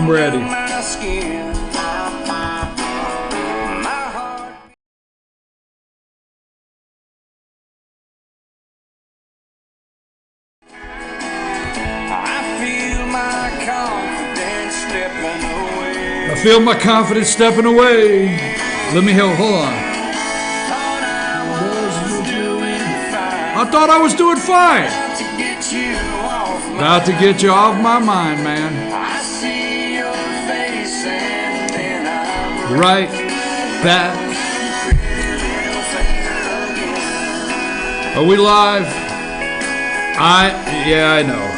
I'm ready. I feel my confidence stepping away. Let me hold on. I thought I was doing fine. About to get you off my mind, man. Right back. Are we live? Yeah, I know.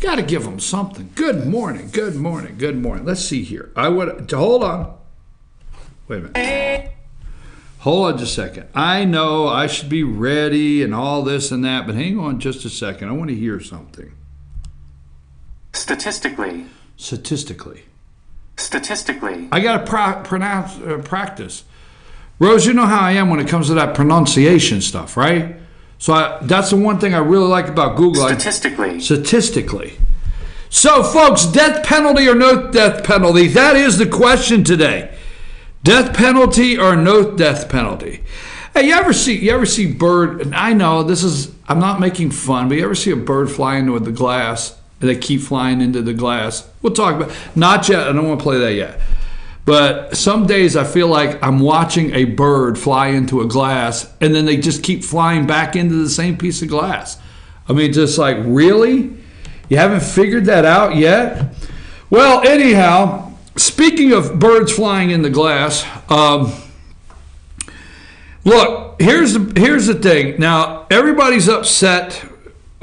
Got to give them something. Good morning. Let's see here. Hold on. Wait a minute. Hold on just a second. I know I should be ready and all this and that, but hang on just a second. I want to hear something. Statistically. I got to practice. Rose, you know how I am when it comes to that pronunciation stuff, right? So that's the one thing I really like about Google. Statistically. So, folks, death penalty or no death penalty? That is the question today. Death penalty or no death penalty? Hey, you ever see bird? And I know I'm not making fun, but you ever see a bird fly into the glass and they keep flying into the glass? We'll talk about. Not yet. I don't want to play that yet. But some days I feel like I'm watching a bird fly into a glass and then they just keep flying back into the same piece of glass. I mean, just like, really? You haven't figured that out yet? Well, anyhow, speaking of birds flying in the glass, look, here's the thing. Now, everybody's upset.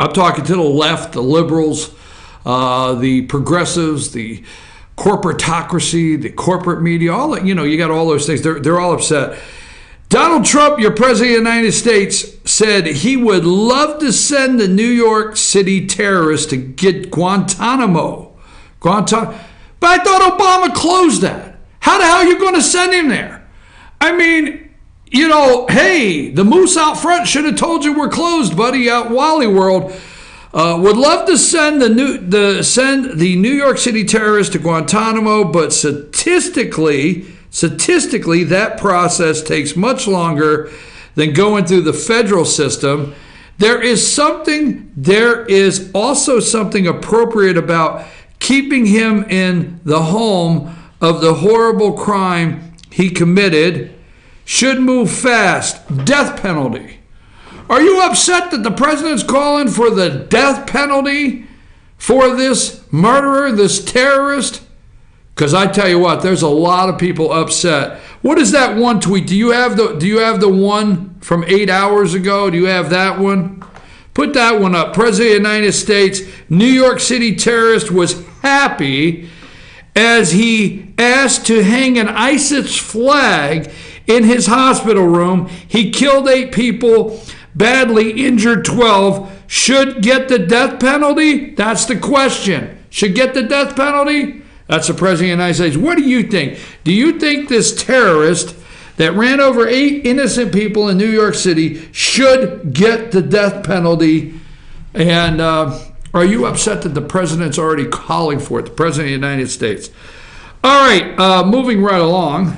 I'm talking to the left, the liberals, the progressives, the corporatocracy, the corporate media, all that, you got all those things. They're all upset. Donald Trump, your president of the United States, said he would love to send the New York City terrorists to get Guantanamo. But I thought Obama closed that. How the hell are you going to send him there? I mean, hey, the moose out front should have told you we're closed, buddy, out Whaley World. Would love to send the New York City terrorists to Guantanamo, but statistically, that process takes much longer than going through the federal system. There is also something appropriate about keeping him in the home of the horrible crime he committed. Should move fast. Death penalty. Are you upset that the president's calling for the death penalty for this murderer, this terrorist? Because I tell you what, there's a lot of people upset. What is that one tweet? Do you have the one from 8 hours ago? Do you have that one? Put that one up. President of the United States, New York City terrorist was happy as he asked to hang an ISIS flag in his hospital room. He killed 8 people, badly injured 12. Should get the death penalty? That's the question. Should get the death penalty? That's the president of the United States. What do you think? Do you think this terrorist that ran over 8 innocent people in New York City should get the death penalty? And are you upset that the president's already calling for it, the president of the United States? All right, moving right along.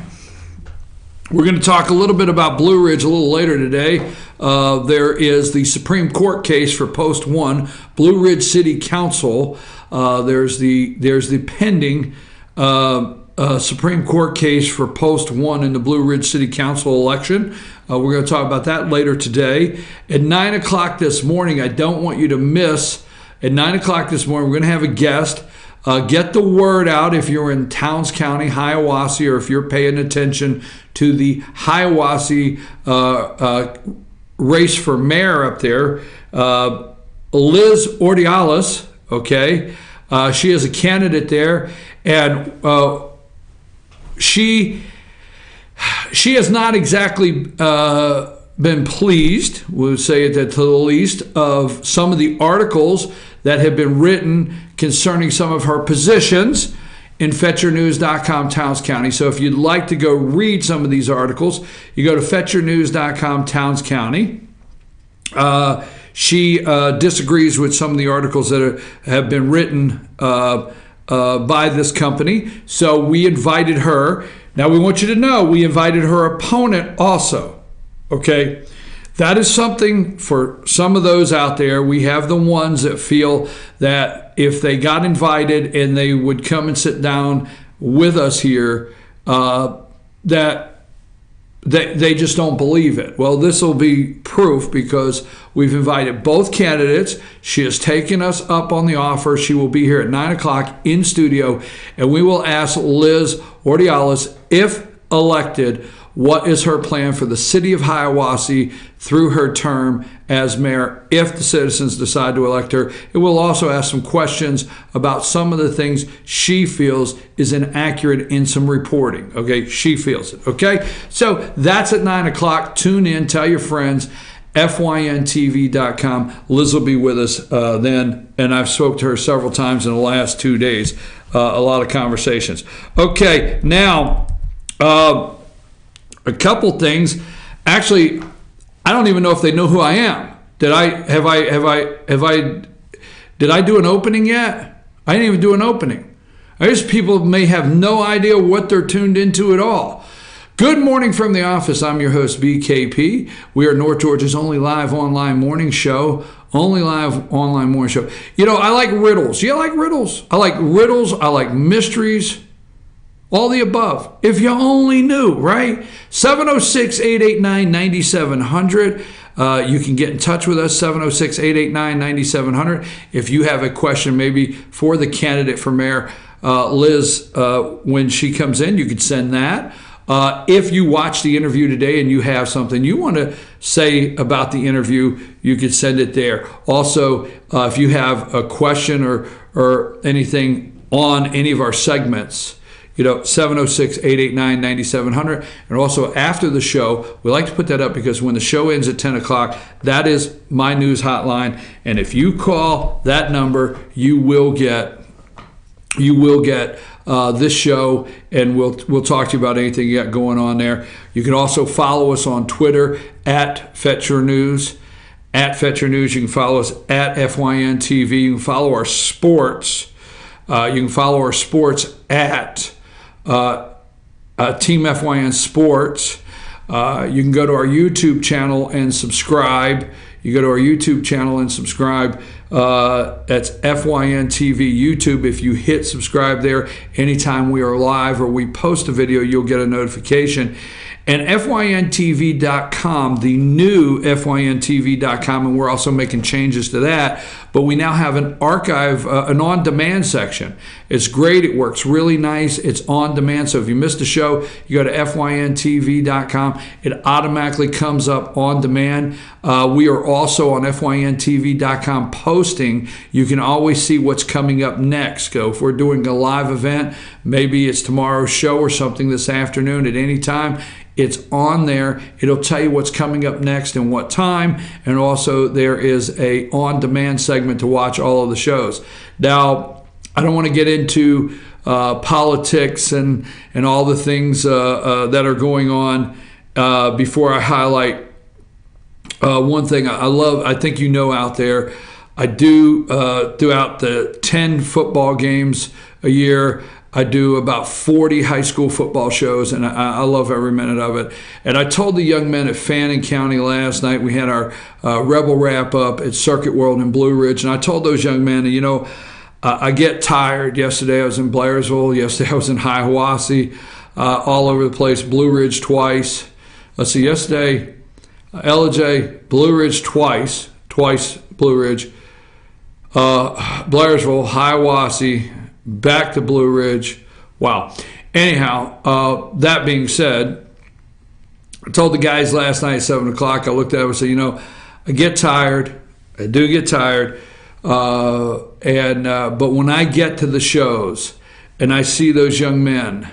We're going to talk a little bit about Blue Ridge a little later today. There is the Supreme Court case for Post 1, Blue Ridge City Council. There's the pending Supreme Court case for Post 1 in the Blue Ridge City Council election. We're going to talk about that later today. At 9 o'clock this morning, I don't want you to miss, at 9 o'clock this morning, we're going to have a guest. Get the word out if you're in Towns County, Hiwassee, or if you're paying attention to the Hiwassee race for mayor up there. Liz Ordiales, okay? She is a candidate there, and she has not exactly been pleased, we'll say it to the least, of some of the articles that have been written concerning some of her positions in FetcherNews.com Towns County. So if you'd like to go read some of these articles, you go to FetcherNews.com Towns County. She disagrees with some of the articles that have been written by this company. So we invited her. Now we want you to know we invited her opponent also. Okay? That is something for some of those out there. We have the ones that feel that if they got invited and they would come and sit down with us here, that they just don't believe it. Well, this will be proof because we've invited both candidates. She has taken us up on the offer. She will be here at 9 o'clock in studio, and we will ask Liz Ordiales, if elected, what is her plan for the city of Hiwassee through her term as mayor if the citizens decide to elect her. And we'll also ask some questions about some of the things she feels is inaccurate in some reporting. Okay, she feels it. Okay, so that's at 9 o'clock. Tune in, tell your friends. FYNTV.com. Liz will be with us then, and I've spoke to her several times in the last 2 days. A lot of conversations. Okay, now a couple things. Actually, I don't even know if they know who I am. Did I do an opening yet? I didn't even do an opening. I guess people may have no idea what they're tuned into at all. Good morning from the office. I'm your host, BKP. We are North Georgia's only live online morning show. Only live online morning show. You know, I like riddles. You like riddles? I like riddles. I like mysteries. All the above. If you only knew, right? 706-889-9700. You can get in touch with us, 706-889-9700. If you have a question maybe for the candidate for mayor, Liz, when she comes in, you could send that. If you watch the interview today and you have something you want to say about the interview, you could send it there. Also, if you have a question or anything on any of our segments, 706-889-9700. And also after the show, we like to put that up because when the show ends at 10 o'clock, that is my news hotline. And if you call that number, you will get this show, and we'll talk to you about anything you got going on there. You can also follow us on Twitter at Fetcher News. At Fetcher News. You can follow us at FYNTV. You can follow our sports. At Team FYN Sports. You can go to our YouTube channel and subscribe. That's FYN TV YouTube. If you hit subscribe there, anytime we are live or we post a video, you'll get a notification. And FYNTV.com, the new FYNTV.com, and we're also making changes to that, but we now have an archive, an on-demand section. It's great. It works really nice. It's on demand. So if you missed a show, you go to FYNTV.com. It automatically comes up on demand. We are also on FYNTV.com posting. You can always see what's coming up next. So if we're doing a live event, maybe it's tomorrow's show or something this afternoon at any time, it's on there. It'll tell you what's coming up next and what time. And also there is a on-demand segment to watch all of the shows. Now, I don't want to get into politics and all the things that are going on before I highlight one thing I love. I think out there, I do throughout the 10 football games a year, I do about 40 high school football shows, and I love every minute of it. And I told the young men at Fannin County last night, we had our Rebel wrap-up at Circuit World in Blue Ridge, and I told those young men, I get tired. Yesterday I was in Blairsville. Yesterday I was in Hiwassee, all over the place. Blue Ridge twice. Let's see, yesterday, LJ, Blue Ridge twice Blue Ridge, Blairsville, Hiwassee, back to Blue Ridge. Wow. Anyhow, that being said, I told the guys last night at 7 o'clock, I looked at them and said, I get tired. I do get tired. But when I get to the shows and I see those young men,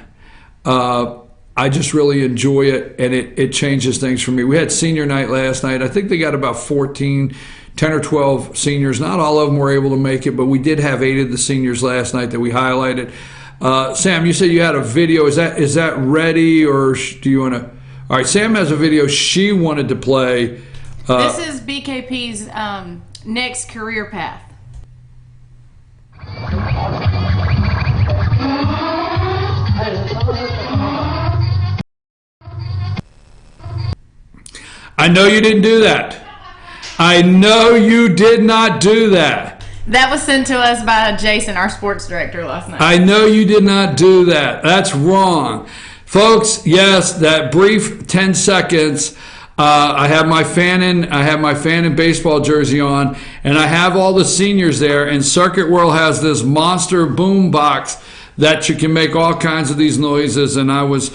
I just really enjoy it, and it changes things for me. We had senior night last night. I think they got about 10 or 12 seniors. Not all of them were able to make it, but we did have 8 of the seniors last night that we highlighted. Sam, you said you had a video. Is that ready, or do you want to? All right, Sam has a video she wanted to play. This is BKP's next career path. I know you didn't do that. I know you did not do that. That was sent to us by Jason, our sports director, last night. I know you did not do that. That's wrong. Folks, yes, that brief 10 seconds, I have my Fannin baseball jersey on, and I have all the seniors there, and Circuit World has this monster boom box that you can make all kinds of these noises, and I was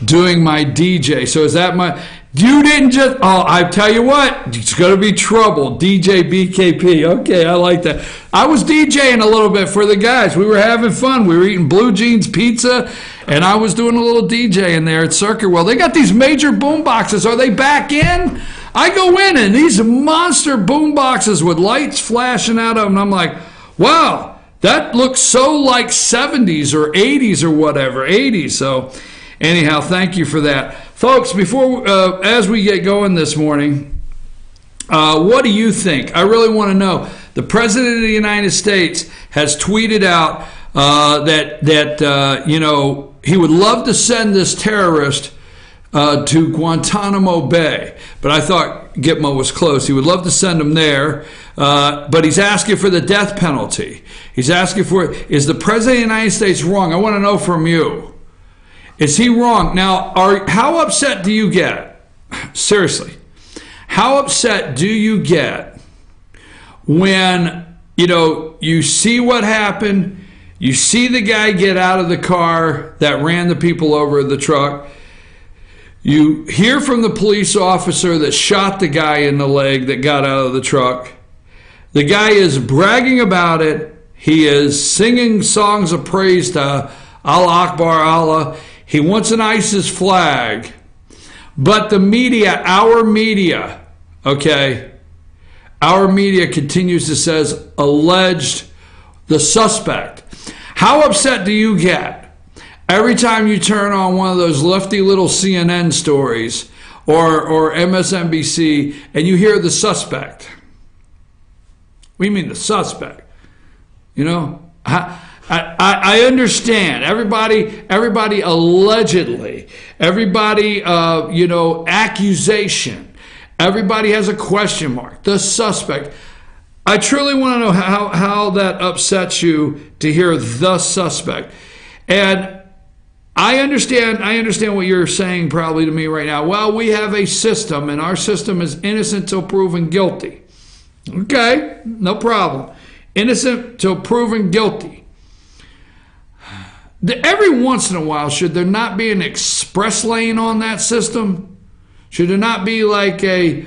doing my DJ. So is that my... You didn't just... Oh, I tell you what, it's going to be trouble. DJ BKP. Okay, I like that. I was DJing a little bit for the guys. We were having fun. We were eating Blue Jeans pizza, and I was doing a little DJing there at Circuit World. They got these major boom boxes. Are they back in? I go in, and these monster boom boxes with lights flashing out of them, and I'm like, wow, that looks so like 70s or 80s or whatever, 80s. So anyhow, thank you for that. Folks, before as we get going this morning, what do you think? I really want to know. The President of the United States has tweeted out that he would love to send this terrorist to Guantanamo Bay. But I thought Gitmo was close. He would love to send him there, but he's asking for the death penalty. He's asking for it. Is the President of the United States wrong? I want to know from you. Is he wrong? Now, how upset do you get? Seriously, how upset do you get when, you see what happened, you see the guy get out of the car that ran the people over the truck, you hear from the police officer that shot the guy in the leg that got out of the truck, the guy is bragging about it, he is singing songs of praise to Allah Akbar, Allah. He wants an ISIS flag, but the media, our media continues to says alleged the suspect. How upset do you get every time you turn on one of those lefty little CNN stories or MSNBC and you hear the suspect? We mean the suspect, I understand. Everybody allegedly, everybody, accusation. Everybody has a question mark. The suspect. I truly want to know how that upsets you to hear the suspect. And I understand what you're saying probably to me right now. Well, we have a system, and our system is innocent till proven guilty. Okay, no problem. Innocent till proven guilty. Every once in a while, should there not be an express lane on that system? Should there not be like here's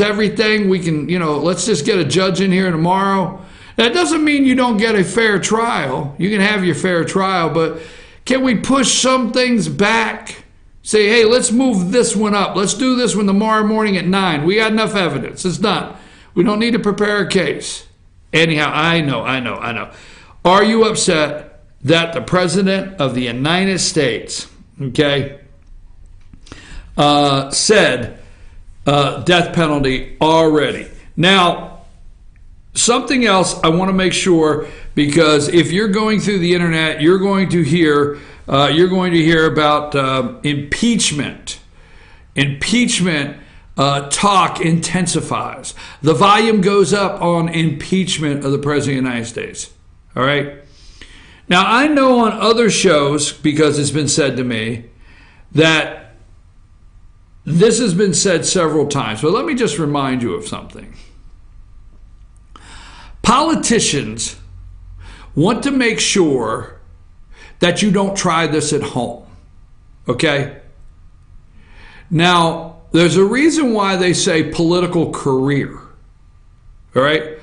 everything, we can, let's just get a judge in here tomorrow? That doesn't mean you don't get a fair trial. You can have your fair trial, but can we push some things back? Say, hey, let's move this one up. Let's do this one tomorrow morning at 9. We got enough evidence. It's done. We don't need to prepare a case. Anyhow, I know. Are you upset that the President of the United States, said death penalty already? Now, something else I want to make sure, because if you're going through the internet, you're going to hear about impeachment. Impeachment talk intensifies. The volume goes up on impeachment of the President of the United States. All right. Now, I know on other shows, because it's been said to me, that this has been said several times, but let me just remind you of something. Politicians want to make sure that you don't try this at home. Okay? Now, there's a reason why they say political career. All right?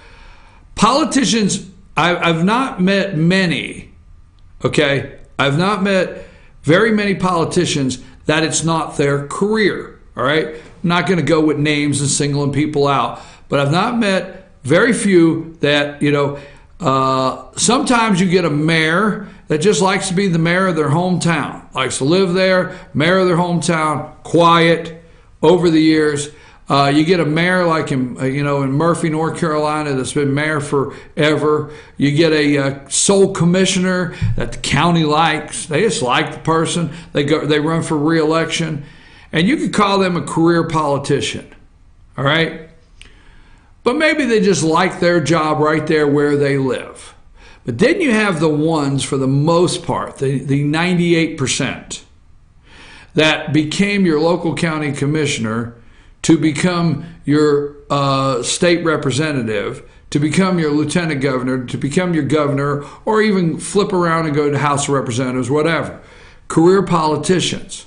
Politicians, I've not met many, I've not met very many politicians that it's not their career, all right? I'm not going to go with names and singling people out, but I've not met very few that, sometimes you get a mayor that just likes to be the mayor of their hometown, likes to live there, mayor of their hometown, quiet over the years. You get a mayor like in Murphy, North Carolina, that's been mayor forever. You get a sole commissioner that the county likes. They just like the person. They run for re-election. And you could call them a career politician, all right? But maybe they just like their job right there where they live. But then you have the ones, for the most part, the 98%, that became your local county commissioner, to become your state representative, to become your lieutenant governor, to become your governor, or even flip around and go to House of Representatives, whatever. Career politicians.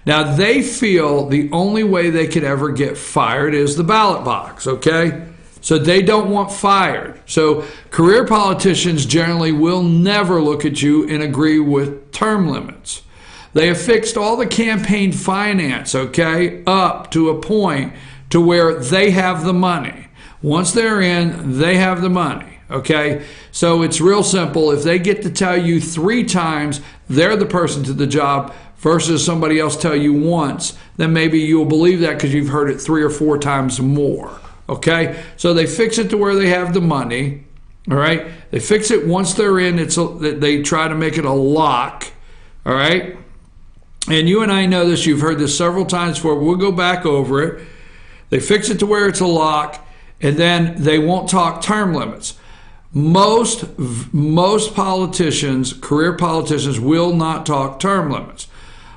Now, they feel the only way they could ever get fired is the ballot box, okay? So they don't want fired. So career politicians generally will never look at you and agree with term limits. They have fixed all the campaign finance, okay, up to a point to where they have the money. Once they're in, they have the money, okay? So it's real simple. If they get to tell you 3 times they're the person to the job versus somebody else tell you once, then maybe you'll believe that because you've heard it 3 or 4 times more, okay? So they fix it to where they have the money, all right? They fix it once they're in. They try to make it a lock, all right? And you and I know this. You've heard this several times before. We'll go back over it. They fix it to where it's a lock, and then they won't talk term limits. Most politicians, career politicians, will not talk term limits.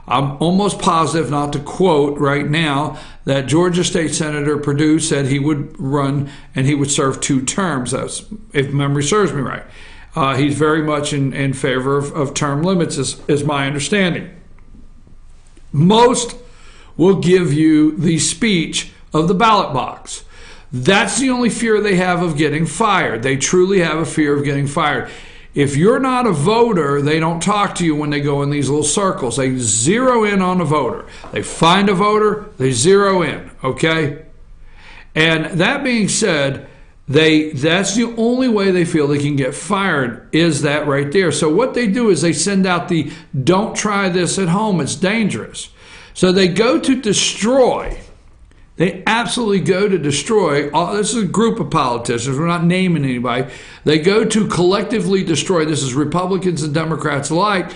I'm almost positive, not to quote right now, that Georgia State Senator Perdue said he would run and he would serve 2 terms. That's, if memory serves me right. He's very much in favor of term limits, is my understanding. Most will give you the speech of the ballot box. That's the only fear they have of getting fired. They truly have a fear of getting fired. If you're not a voter, they don't talk to you when they go in these little circles. They zero in on a voter. They find a voter, they zero in, okay? And that being said, that's the only way they feel they can get fired, is that right there. So what they do is they send out the "don't try this at home, it's dangerous." So they go to destroy. They absolutely go to destroy. This is a group of politicians. We're not naming anybody. They go to collectively destroy. This is Republicans and Democrats alike.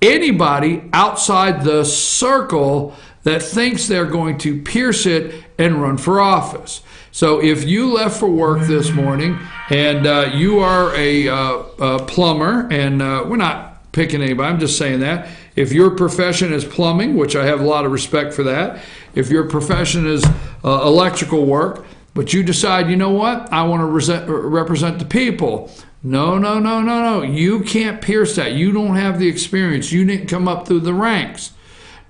Anybody outside the circle that thinks they're going to pierce it and run for office. So if you left for work this morning and you are a plumber, and we're not picking anybody, I'm just saying that. If your profession is plumbing, which I have a lot of respect for that, if your profession is electrical work, but you decide, you know what, I want to represent the people. No. You can't pierce that. You don't have the experience. You didn't come up through the ranks.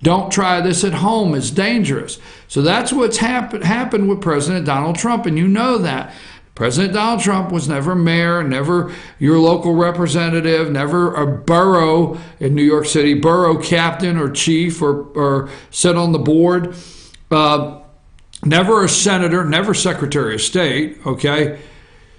Don't try this at home. It's dangerous. So that's what's happened with President Donald Trump, and you know that. President Donald Trump was never mayor, never your local representative, never a borough in New York City, borough captain or chief or sit on the board, never a senator, never Secretary of State, okay?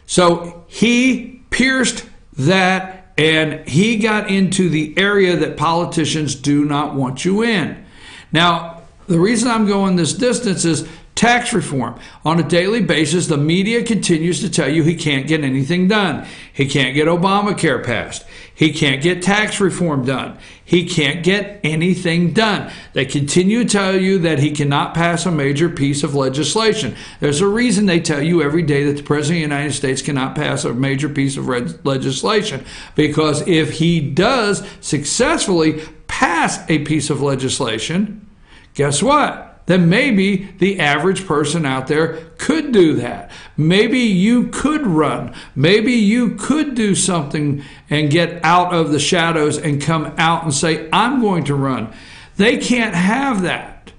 So he pierced that, and he got into the area that politicians do not want you in. Now, the reason I'm going this distance is tax reform. On a daily basis, the media continues to tell you he can't get anything done. He can't get Obamacare passed. He can't get tax reform done. He can't get anything done. They continue to tell you that he cannot pass a major piece of legislation. There's a reason they tell you every day that the President of the United States cannot pass a major piece of legislation, because if he does successfully pass a piece of legislation, guess what? Then maybe the average person out there could do that. Maybe you could run. Maybe you could do something and get out of the shadows and come out and say, I'm going to run. They can't have that.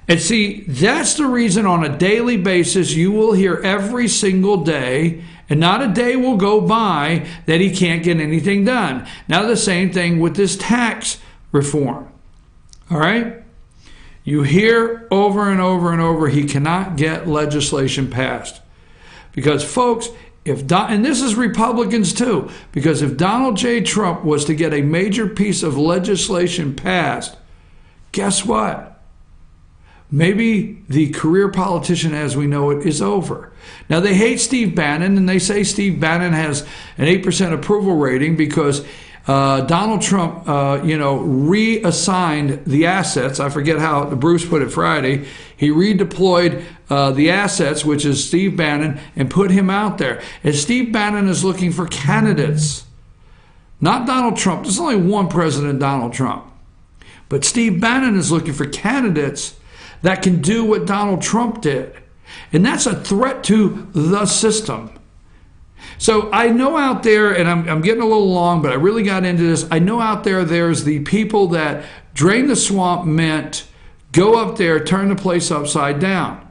And see, that's the reason on a daily basis you will hear every single day, and not a day will go by that he can't get anything done. Now the same thing with this tax reform. All right? You hear over and over and over he cannot get legislation passed. Because folks, and this is Republicans too, because if Donald J. Trump was to get a major piece of legislation passed, guess what? maybe the career politician as we know it is over. Now, they hate Steve Bannon, and they say Steve Bannon has an 8% approval rating because Donald Trump, reassigned the assets. I forget how Bruce put it Friday. He redeployed the assets, which is Steve Bannon, and put him out there. And Steve Bannon is looking for candidates, not Donald Trump. There's only one president, Donald Trump. But Steve Bannon is looking for candidates that can do what Donald Trump did. And that's a threat to the system. So I know out there, and I'm getting a little long, but I really got into this. I know out there there's the people that drain the swamp meant go up there, turn the place upside down.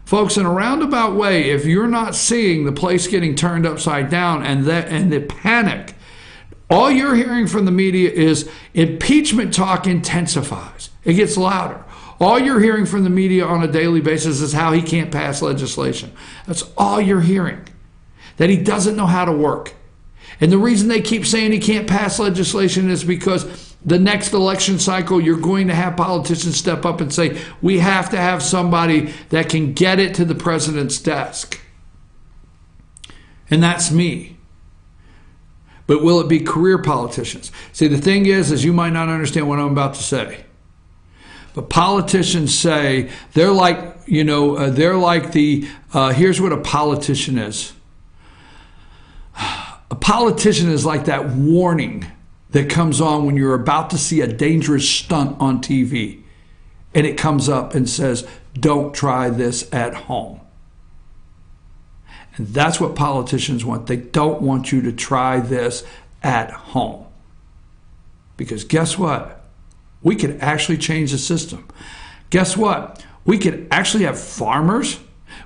Folks, in a roundabout way, if you're not seeing the place getting turned upside down and the panic, all you're hearing from the media is impeachment talk intensifies. It gets louder. All you're hearing from the media on a daily basis is how he can't pass legislation. That's all you're hearing. That he doesn't know how to work. And the reason they keep saying he can't pass legislation is because the next election cycle, you're going to have politicians step up and say, we have to have somebody that can get it to the president's desk. And that's me. But will it be career politicians? See, the thing is you might not understand what I'm about to say. But politicians say, they're like here's what a politician is. A politician is like that warning that comes on when you're about to see a dangerous stunt on TV. And it comes up and says, don't try this at home. And that's what politicians want. They don't want you to try this at home. Because guess what? We could actually change the system. Guess what? We could actually have farmers.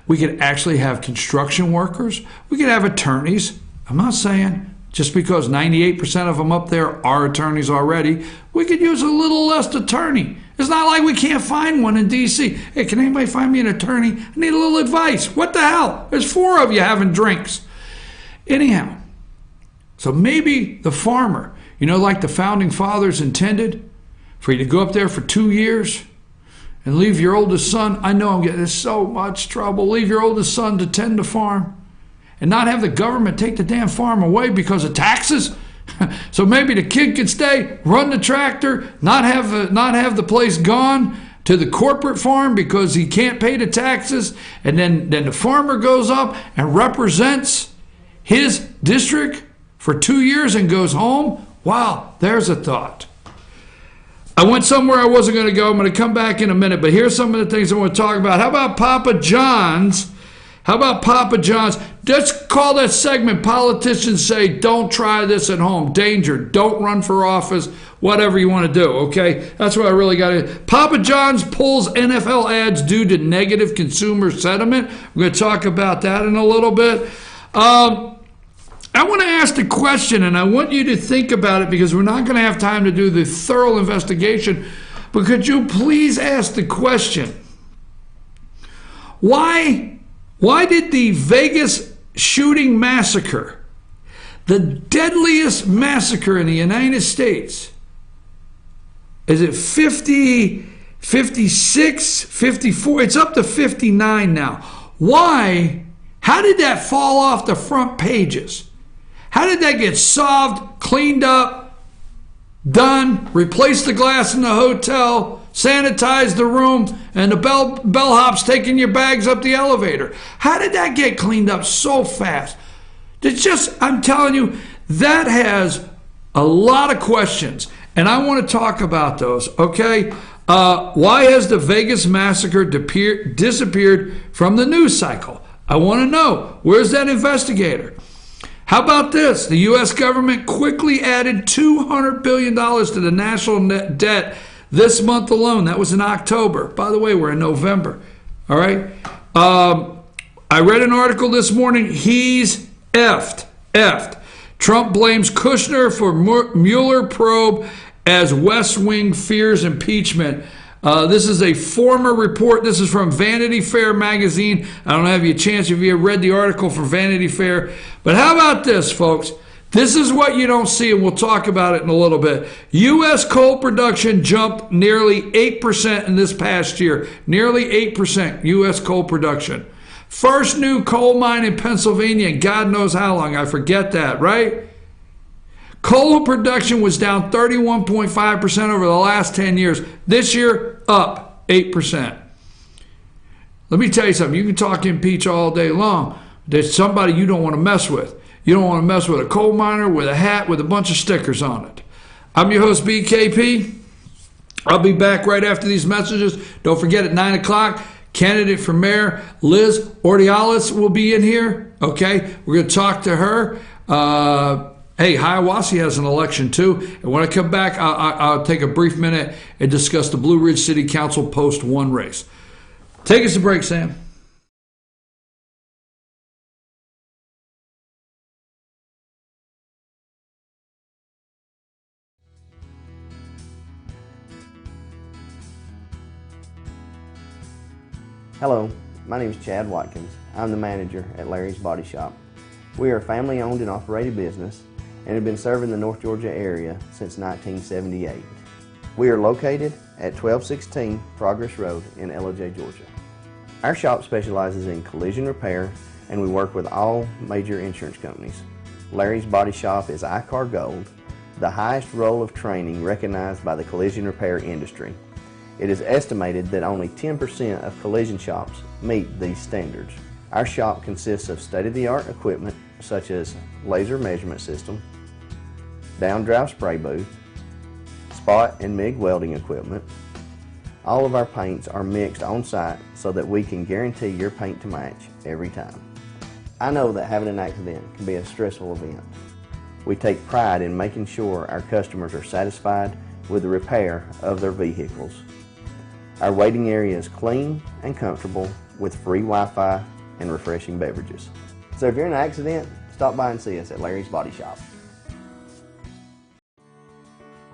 We could actually have construction workers. We could have attorneys. I'm not saying just because 98% of them up there are attorneys already, we could use a little less attorney. It's not like we can't find one in D.C. Hey, can anybody find me an attorney? I need a little advice. What the hell? There's 4 of you having drinks. Anyhow, so maybe the farmer, like the founding fathers intended, for you to go up there for 2 years and leave your oldest son. I know I'm getting in so much trouble. Leave your oldest son to tend the farm and not have the government take the damn farm away because of taxes. So maybe the kid could stay, run the tractor, not have the place gone to the corporate farm because he can't pay the taxes. And then the farmer goes up and represents his district for 2 years and goes home. Wow, there's a thought. I went somewhere I wasn't going to go. I'm going to come back in a minute, but here's some of the things I want to talk about. How about Papa John's? Let's call that segment, Politicians Say, Don't Try This at Home. Danger. Don't run for office. Whatever you want to do, okay? That's what I really got to do. Papa John's pulls NFL ads due to negative consumer sentiment. We're going to talk about that in a little bit. I want to ask the question, and I want you to think about it because we're not going to have time to do the thorough investigation. But could you please ask the question, why did the Vegas shooting massacre, the deadliest massacre in the United States, is it 50, 56, 54? It's up to 59 now. Why? How did that fall off the front pages? How did that get solved, cleaned up, done, replace the glass in the hotel, sanitize the room, and the bellhop's taking your bags up the elevator? How did that get cleaned up so fast? I'm telling you, that has a lot of questions, and I want to talk about those, okay? Why has the Vegas massacre disappeared from the news cycle? I want to know, where's that investigator? How about this? The U.S. government quickly added $200 billion to the national net debt this month alone. That was in October. By the way, we're in November. All right? I read an article this morning. He's effed. Trump blames Kushner for Mueller probe as West Wing fears impeachment. This is a former report. This is from Vanity Fair magazine. I don't have you a chance if you read the article from Vanity Fair. But how about this, folks? This is what you don't see, and we'll talk about it in a little bit. U.S. coal production jumped nearly 8% in this past year. Nearly 8% U.S. coal production. First new coal mine in Pennsylvania in God knows how long. I forget that, right? Coal production was down 31.5% over the last 10 years. This year, up 8%. Let me tell you something. You can talk impeach all day long. There's somebody you don't want to mess with. You don't want to mess with a coal miner with a hat with a bunch of stickers on it. I'm your host, BKP. I'll be back right after these messages. Don't forget at 9 o'clock, candidate for mayor Liz Ordiales will be in here. Okay, we're going to talk to her. Hey, Hiwassee has an election too. And when I come back, I'll take a brief minute and discuss the Blue Ridge City Council Post 1 race. Take us to break, Sam. Hello, my name is Chad Watkins. I'm the manager at Larry's Body Shop. We are a family-owned and operated business and have been serving the North Georgia area since 1978. We are located at 1216 Progress Road in LOJ, Georgia. Our shop specializes in collision repair and we work with all major insurance companies. Larry's Body Shop is ICAR Gold, the highest role of training recognized by the collision repair industry. It is estimated that only 10% of collision shops meet these standards. Our shop consists of state-of-the-art equipment such as laser measurement system, down-drive spray booth, spot and MIG welding equipment. All of our paints are mixed on-site so that we can guarantee your paint to match every time. I know that having an accident can be a stressful event. We take pride in making sure our customers are satisfied with the repair of their vehicles. Our waiting area is clean and comfortable with free Wi-Fi and refreshing beverages. So if you're in an accident, stop by and see us at Larry's Body Shop.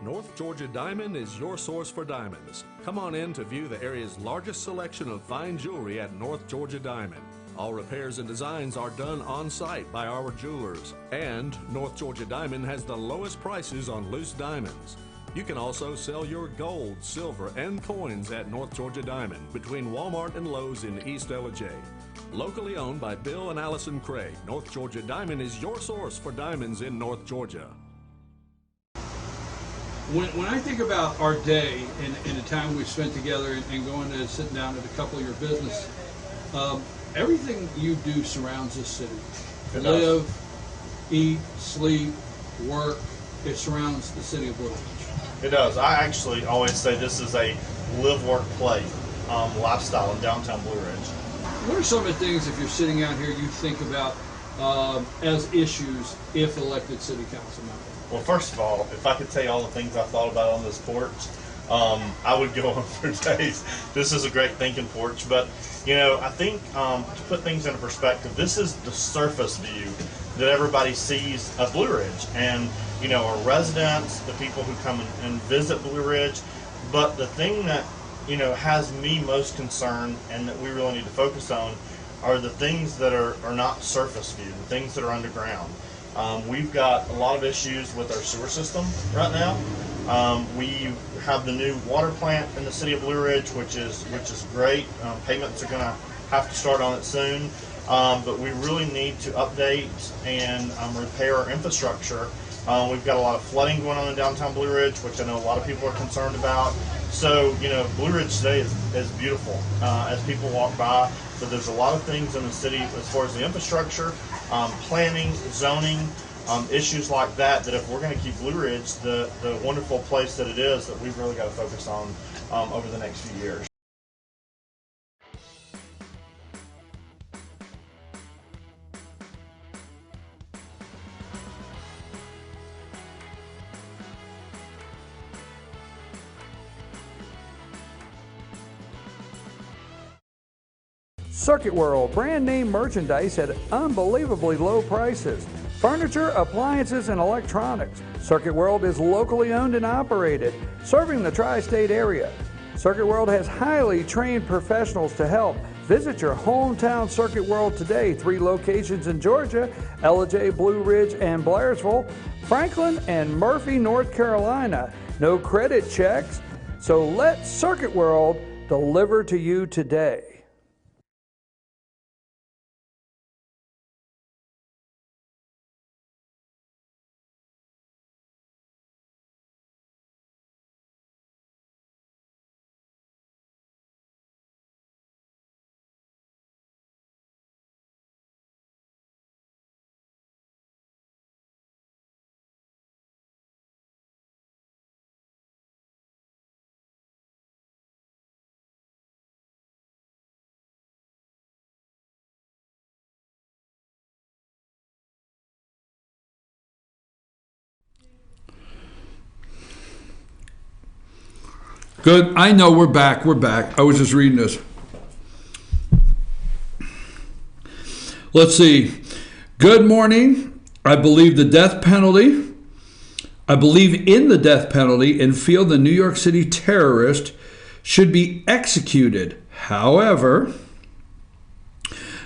North Georgia Diamond is your source for diamonds. Come on in to view the area's largest selection of fine jewelry at North Georgia Diamond. All repairs and designs are done on-site by our jewelers. And North Georgia Diamond has the lowest prices on loose diamonds. You can also sell your gold, silver, and coins at North Georgia Diamond between Walmart and Lowe's in East LJ. Locally owned by Bill and Allison Craig, North Georgia Diamond is your source for diamonds in North Georgia. When I think about our day and the time we've spent together and going to sit down at a couple of your business, everything you do surrounds this city. Live, eat, sleep, work, it surrounds the city of Blue Ridge. It does. I actually always say this is a live, work, play lifestyle in downtown Blue Ridge. What are some of the things, if you're sitting out here, you think about as issues if elected city council member? Well, first of all, if I could tell you all the things I thought about on this porch, I would go on for days. This is a great thinking porch, but you know, I think to put things into perspective, this is the surface view that everybody sees of Blue Ridge, and you know, our residents, the people who come and visit Blue Ridge. But the thing that you know has me most concerned, and that we really need to focus on, are the things that are not surface view, the things that are underground. We've got a lot of issues with our sewer system right now. We have the new water plant in the city of Blue Ridge, which is great. Payments are going to have to start on it soon, but we really need to update and repair our infrastructure. We've got a lot of flooding going on in downtown Blue Ridge, which I know a lot of people are concerned about. So, you know, Blue Ridge today is beautiful as people walk by. So there's a lot of things in the city as far as the infrastructure, planning, zoning, issues like that, that if we're going to keep Blue Ridge the wonderful place that it is, that we've really got to focus on over the next few years. Circuit World, brand name merchandise at unbelievably low prices. Furniture, appliances, and electronics. Circuit World is locally owned and operated, serving the tri-state area. Circuit World has highly trained professionals to help Visit your hometown Circuit World today. 3 locations in Georgia, Ellijay, Blue Ridge, and Blairsville, Franklin, and Murphy, North Carolina. No credit checks, so let Circuit World deliver to you today. Good. I know we're back. We're back. I was just reading this. Let's see. Good morning. I believe in the death penalty and feel the New York City terrorist should be executed. However,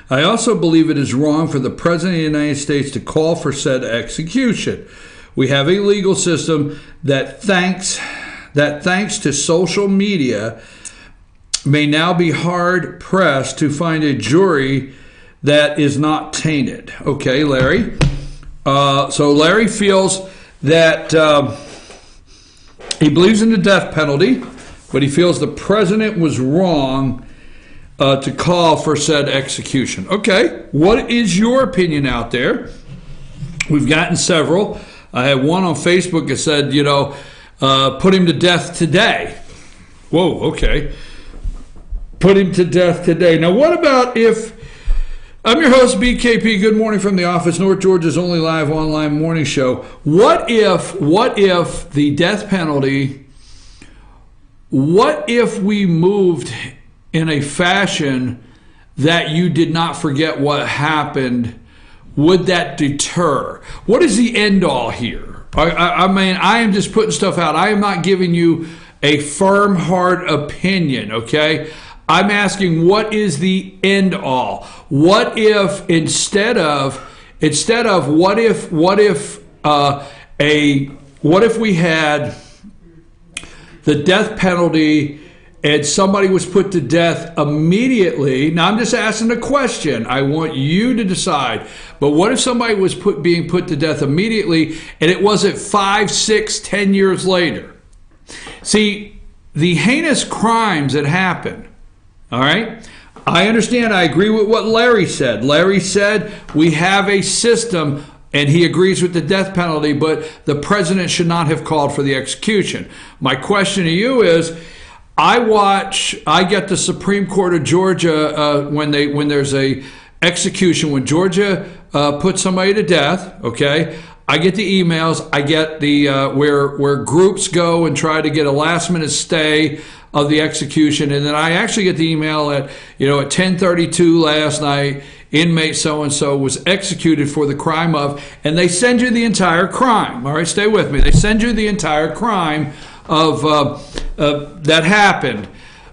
I also believe it is wrong for the President of the United States to call for said execution. We have a legal system that thanks to social media may now be hard pressed to find a jury that is not tainted. Okay, Larry. So Larry feels that he believes in the death penalty, but he feels the president was wrong to call for said execution. Okay, what is your opinion out there? We've gotten several. I had one on Facebook that said, put him to death today. Whoa, okay. Put him to death today. Now, what about if... I'm your host, BKP. Good morning from the office, North Georgia's only live online morning show. What if the death penalty... What if we moved in a fashion that you did not forget what happened? Would that deter? What is the end all here? I mean, I am just putting stuff out. I am not giving you a firm, hard opinion, okay? I'm asking, what is the end all? What if what if we had the death penalty and somebody was put to death immediately? Now, I'm just asking a question. I want you to decide. But what if somebody was being put to death immediately and it wasn't 5, 6, 10 years later? See, the heinous crimes that happen, all right? I understand. I agree with what Larry said. Larry said we have a system, and he agrees with the death penalty, but the president should not have called for the execution. My question to you is, I get the Supreme Court of Georgia when there's a execution, when Georgia puts somebody to death, okay? I get the emails, I get the where groups go and try to get a last minute stay of the execution, and then I actually get the email at 10:32 last night, inmate so-and-so was executed for the crime of, and they send you the entire crime. All right, stay with me. They send you the entire crime of that happened,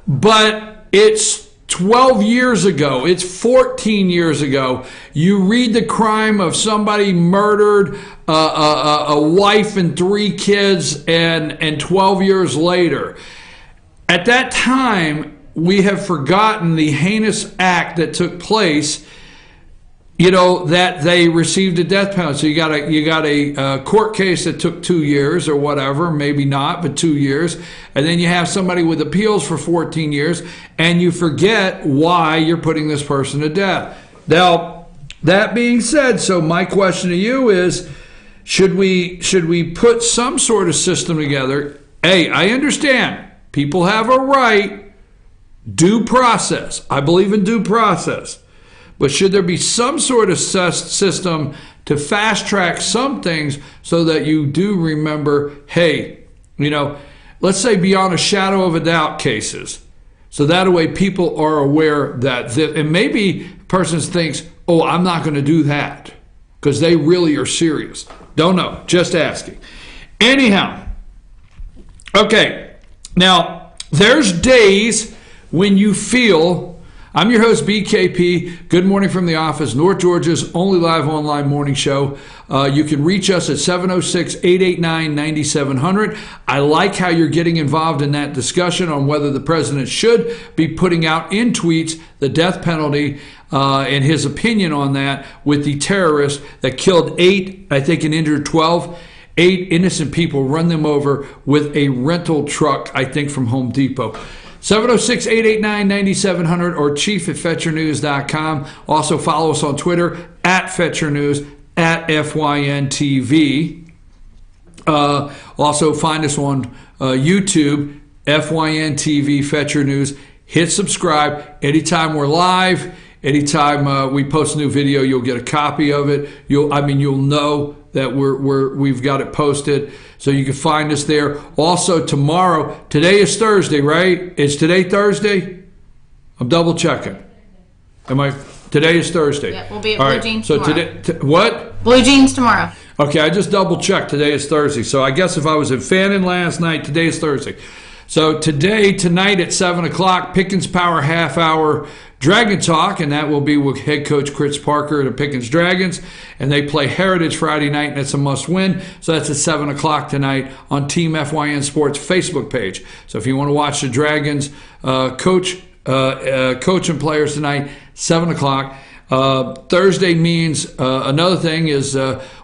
but it's 12 years ago, it's 14 years ago. You read the crime of somebody murdered a wife and 3 kids, and 12 years later. At that time, we have forgotten the heinous act that took place, that they received a death penalty. So you got a court case that took 2 years or whatever, maybe not, but 2 years. And then you have somebody with appeals for 14 years, and you forget why you're putting this person to death. Now, that being said, so my question to you is, should we put some sort of system together? Hey, I understand. People have a right, due process. I believe in due process. But should there be some sort of system to fast track some things so that you do remember, hey, let's say beyond a shadow of a doubt cases. So that way people are aware that, and maybe a person thinks, oh, I'm not going to do that because they really are serious. Don't know, just asking. Anyhow, okay, now there's days when you feel I'm your host, BKP. Good morning from the office, North Georgia's only live online morning show. You can reach us at 706-889-9700. I like how you're getting involved in that discussion on whether the president should be putting out in tweets the death penalty and his opinion on that with the terrorist that killed 8, I think, and injured 12. 8 innocent people, run them over with a rental truck, I think, from Home Depot. 706-889-9700 or chief@fetchernews.com. Also follow us on Twitter @FetcherNews, @FYNTV. Also find us on YouTube, FYNTV Fetcher News. Hit subscribe. Anytime we're live, anytime we post a new video, you'll get a copy of it. You'll know that we've got it posted, so you can find us there. Also tomorrow, today is Thursday, right? Is today Thursday? I'm double checking. Today is Thursday. Yeah, we'll be at All Blue right, Jeans so tomorrow. What? Blue Jeans tomorrow. Okay, I just double checked. Today is Thursday, so I guess if I was in Fannin last night, today is Thursday. So tonight at 7 o'clock, Pickens Power Half Hour Dragon Talk, and that will be with head coach Chris Parker of the Pickens Dragons, and they play Heritage Friday night, and it's a must-win. So that's at 7 o'clock tonight on Team FYN Sports Facebook page. So if you want to watch the Dragons coach and players tonight, 7 o'clock. Thursday means another thing is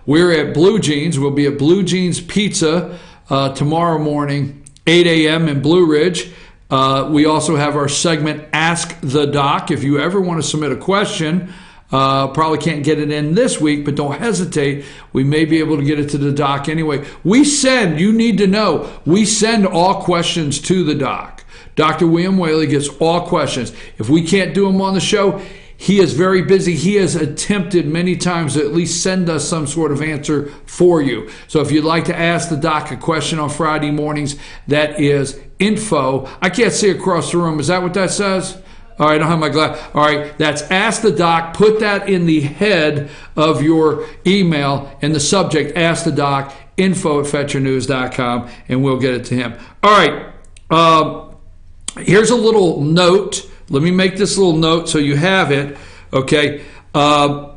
we're at Blue Jeans. We'll be at Blue Jeans Pizza tomorrow morning, 8 a.m. in Blue Ridge. We also have our segment Ask the Doc. If you ever want to submit a question, probably can't get it in this week, but don't hesitate. We may be able to get it to the doc anyway. You need to know, we send all questions to the doc. Dr. William Whaley gets all questions. If we can't do them on the show, he is very busy. He has attempted many times to at least send us some sort of answer for you. So if you'd like to ask the doc a question on Friday mornings, that is info. I can't see across the room. Is that what that says? All right, I don't have my glass. All right, that's Ask the Doc. Put that in the head of your email and the subject, Ask the Doc, info@fetchernews.com, and we'll get it to him. All right, here's a little note. Let me make this little note so you have it, okay?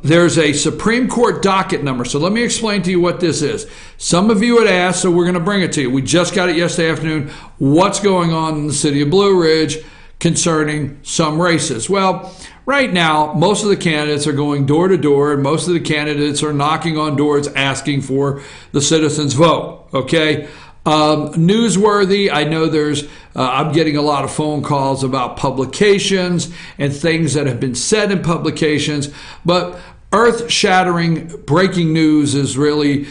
There's a Supreme Court docket number. So let me explain to you what this is. Some of you had asked, so we're going to bring it to you. We just got it yesterday afternoon. What's going on in the city of Blue Ridge concerning some races? Well, right now, most of the candidates are going door to door, and most of the candidates are knocking on doors asking for the citizens' vote, okay? Newsworthy, I know I'm getting a lot of phone calls about publications and things that have been said in publications, but earth-shattering breaking news is really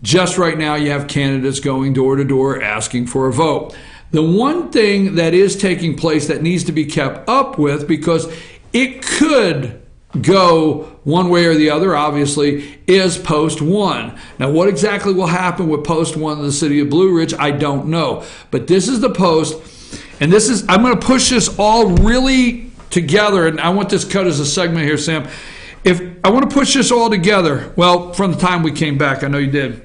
just right now you have candidates going door to door asking for a vote. The one thing that is taking place that needs to be kept up with, because it could go one way or the other, obviously, is post 1. Now, what exactly will happen with post 1 in the city of Blue Ridge, I don't know. But this is the post, and I'm going to push this all really together, and I want this cut as a segment here, Sam. If I want to push this all together, well, from the time we came back, I know you did.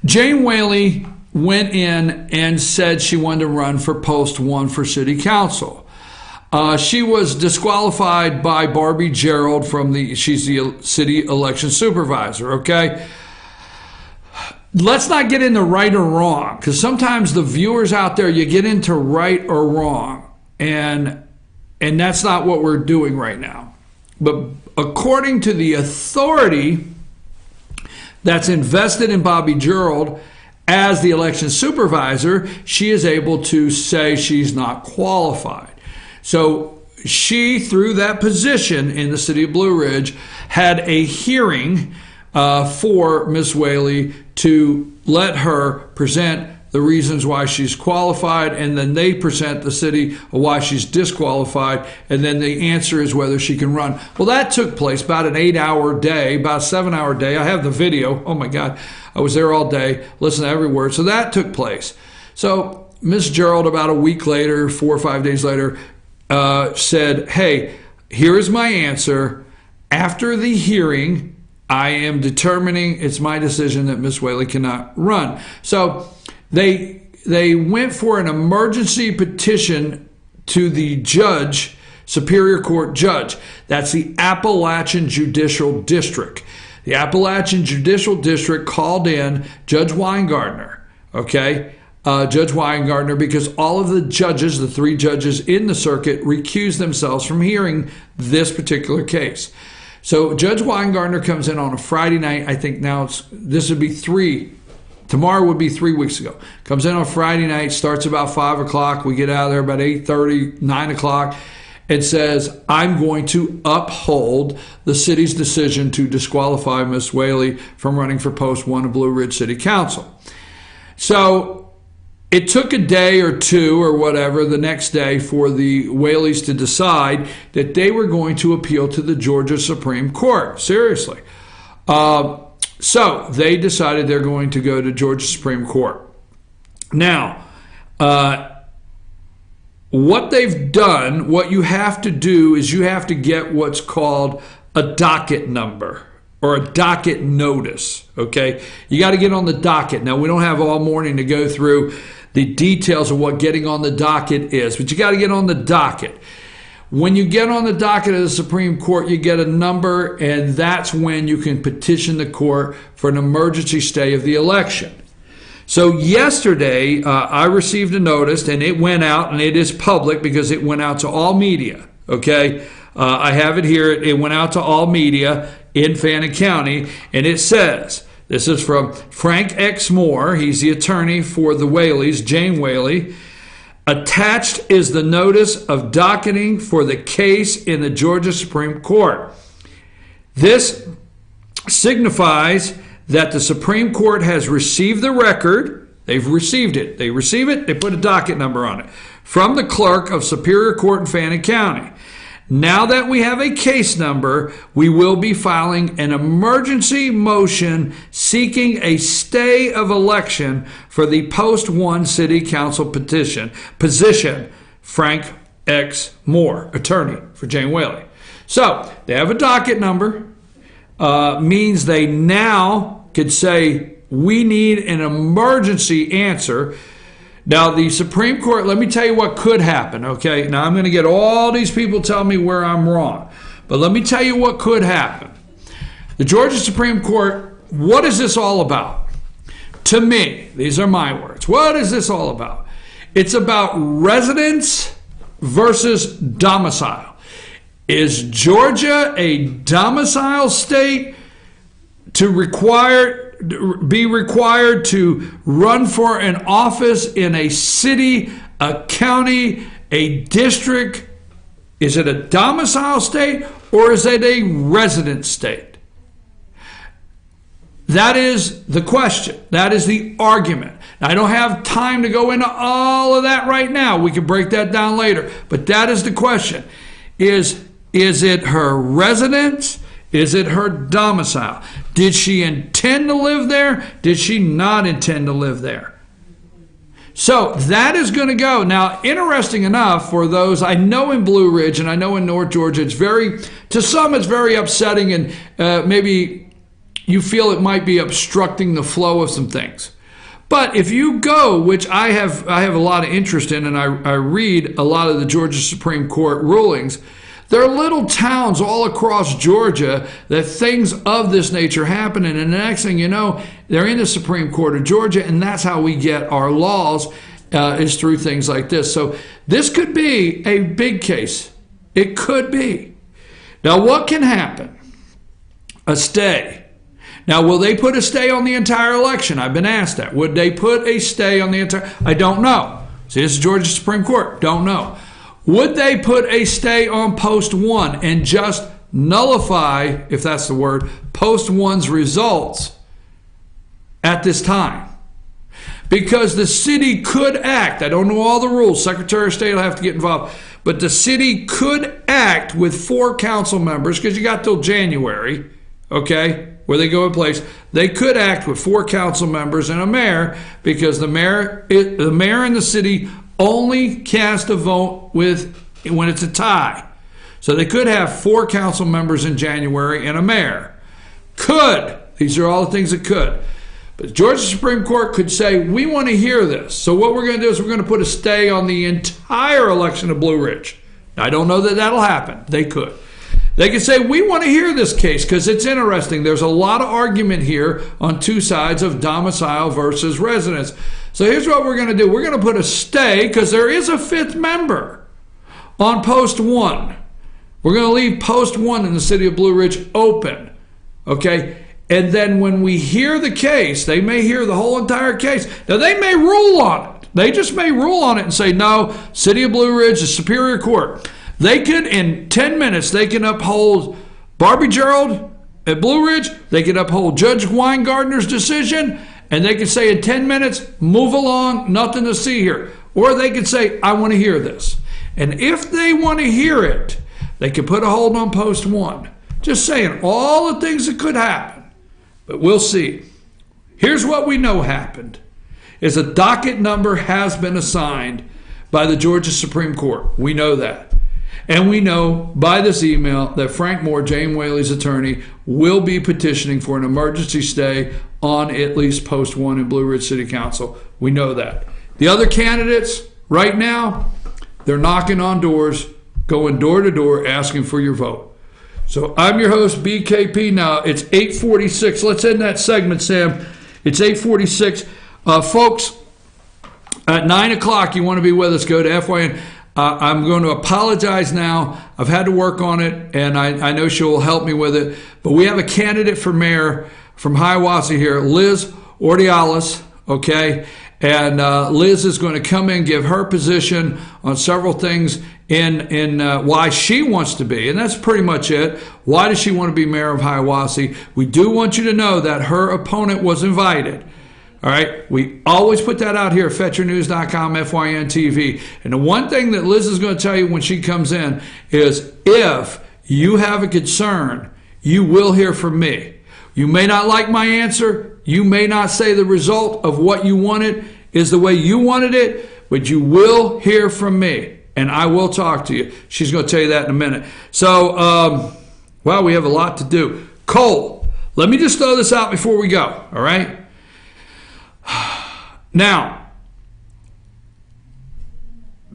Jane Whaley went in and said she wanted to run for post 1 for city council. She was disqualified by Barbie Gerald she's the city election supervisor, okay? Let's not get into right or wrong, because sometimes the viewers out there, you get into right or wrong, and that's not what we're doing right now. But according to the authority that's invested in Bobby Gerald as the election supervisor, she is able to say she's not qualified. So she, through that position in the city of Blue Ridge, had a hearing for Ms. Whaley to let her present the reasons why she's qualified, and then they present the city why she's disqualified, and then the answer is whether she can run. Well, that took place about an 8-hour day, about a 7-hour day. I have the video. Oh, my God. I was there all day, listening to every word. So that took place. So Ms. Gerald, about a week later, 4 or 5 days later, said, hey, here is my answer. After the hearing, I am determining it's my decision that Ms. Whaley cannot run. So they went for an emergency petition to the judge Superior Court judge. That's the Appalachian Judicial District. The Appalachian Judicial District called in Judge Weingartner, okay? Judge Weingartner, because all of the judges, the 3 judges in the circuit, recused themselves from hearing this particular case. So Judge Weingartner comes in on a Friday night. I think now tomorrow would be 3 weeks ago. Comes in on Friday night, starts about 5 o'clock. We get out of there about 8:30, 9 o'clock. It says, I'm going to uphold the city's decision to disqualify Ms. Whaley from running for post 1 of Blue Ridge City Council. So it took a day or two or whatever the next day for the Whaleys to decide that they were going to appeal to the Georgia Supreme Court. Seriously. So they decided they're going to go to Georgia Supreme Court. Now, what they've done, what you have to do is you have to get what's called a docket number or a docket notice, okay? You got to get on the docket. Now, we don't have all morning to go through the details of what getting on the docket is, but you got to get on the docket. When you get on the docket of the Supreme Court, you get a number, and that's when you can petition the court for an emergency stay of the election. So yesterday, I received a notice, and it went out, and it is public because it went out to all media, okay? I have it here. It went out to all media in Fannin County, and it says, this is from Frank X. Moore. He's the attorney for the Whaleys, Jane Whaley. Attached is the notice of docketing for the case in the Georgia Supreme Court. This signifies that the Supreme Court has received the record. They've received it. They receive it. They put a docket number on it from the clerk of Superior Court in Fannin County. Now that we have a case number, we will be filing an emergency motion seeking a stay of election for the post 1 city council position. Frank X. Moore, attorney for Jane Whaley. So they have a docket number. Means they now could say, we need an emergency answer. Now, the Supreme Court, let me tell you what could happen, okay? Now, I'm going to get all these people telling me where I'm wrong. But let me tell you what could happen. The Georgia Supreme Court, what is this all about? To me, these are my words. What is this all about? It's about residence versus domicile. Is Georgia a domicile state to be required to run for an office in a city, a county, a district? Is it a domicile state or is it a resident state? That is the question. That is the argument. Now, I don't have time to go into all of that right now. We can break that down later. But that is the question. Is it her residence? Is it her domicile? Did she intend to live there? Did she not intend to live there? So that is going to go. Now, interesting enough for those, I know in Blue Ridge and I know in North Georgia, to some it's very upsetting, and maybe you feel it might be obstructing the flow of some things. But if you go, which I have a lot of interest in, and I read a lot of the Georgia Supreme Court rulings, there are little towns all across Georgia that things of this nature happen, and the next thing you know, they're in the Supreme Court of Georgia, and that's how we get our laws, is through things like this. So this could be a big case. It could be. Now, what can happen? A stay. Now, will they put a stay on the entire election? I've been asked that. Would they put a stay on the entire? I don't know. See, this is Georgia Supreme Court. Don't know. Would they put a stay on post 1 and just nullify, if that's the word, post 1's results at this time? Because the city could act. I don't know all the rules. Secretary of State will have to get involved. But the city could act with 4 council members, because you got till January, okay, where they go in place. They could act with 4 council members and a mayor, because the mayor and the city only cast a vote when it's a tie. So they could have 4 council members in January and a mayor. Could. These are all the things that could. But the Georgia Supreme Court could say, we want to hear this. So what we're going to do is we're going to put a stay on the entire election of Blue Ridge. I don't know that that'll happen. They could. They could say, we want to hear this case because it's interesting. There's a lot of argument here on two sides of domicile versus residence. So here's what we're going to do. We're going to put a stay, because there is a fifth member, on post 1. We're going to leave post 1 in the city of Blue Ridge open. Okay? And then when we hear the case, they may hear the whole entire case. Now, they may rule on it. They just may rule on it and say, no, city of Blue Ridge, the Superior Court. They could, in 10 minutes, they can uphold Barbie Gerald at Blue Ridge. They could uphold Judge Weingartner's decision. And they could say in 10 minutes, move along, nothing to see here. Or they could say, I want to hear this. And if they want to hear it, they could put a hold on post 1. Just saying, all the things that could happen. But we'll see. Here's what we know happened, is a docket number has been assigned by the Georgia Supreme Court. We know that. And we know by this email that Frank Moore, Jane Whaley's attorney, will be petitioning for an emergency stay on at least post 1 in Blue Ridge City Council. We know that. The other candidates, right now, they're knocking on doors, going door to door, asking for your vote. So I'm your host, BKP. Now, it's 8:46. Let's end that segment, Sam. It's 8:46. Folks, at 9 o'clock, you want to be with us, go to FYN. I'm going to apologize now. I've had to work on it, and I know she'll help me with it. But we have a candidate for mayor from Hiwassee here, Liz Ordiales, okay? And Liz is going to come in, give her position on several things in why she wants to be. And that's pretty much it. Why does she want to be mayor of Hiwassee? We do want you to know that her opponent was invited. All right, we always put that out here at FetcherNews.com, FYN TV. And the one thing that Liz is going to tell you when she comes in is, if you have a concern, you will hear from me. You may not like my answer. You may not say the result of what you wanted is the way you wanted it, but you will hear from me, and I will talk to you. She's going to tell you that in a minute. So, well, we have a lot to do. Cole, let me just throw this out before we go, all right? Now,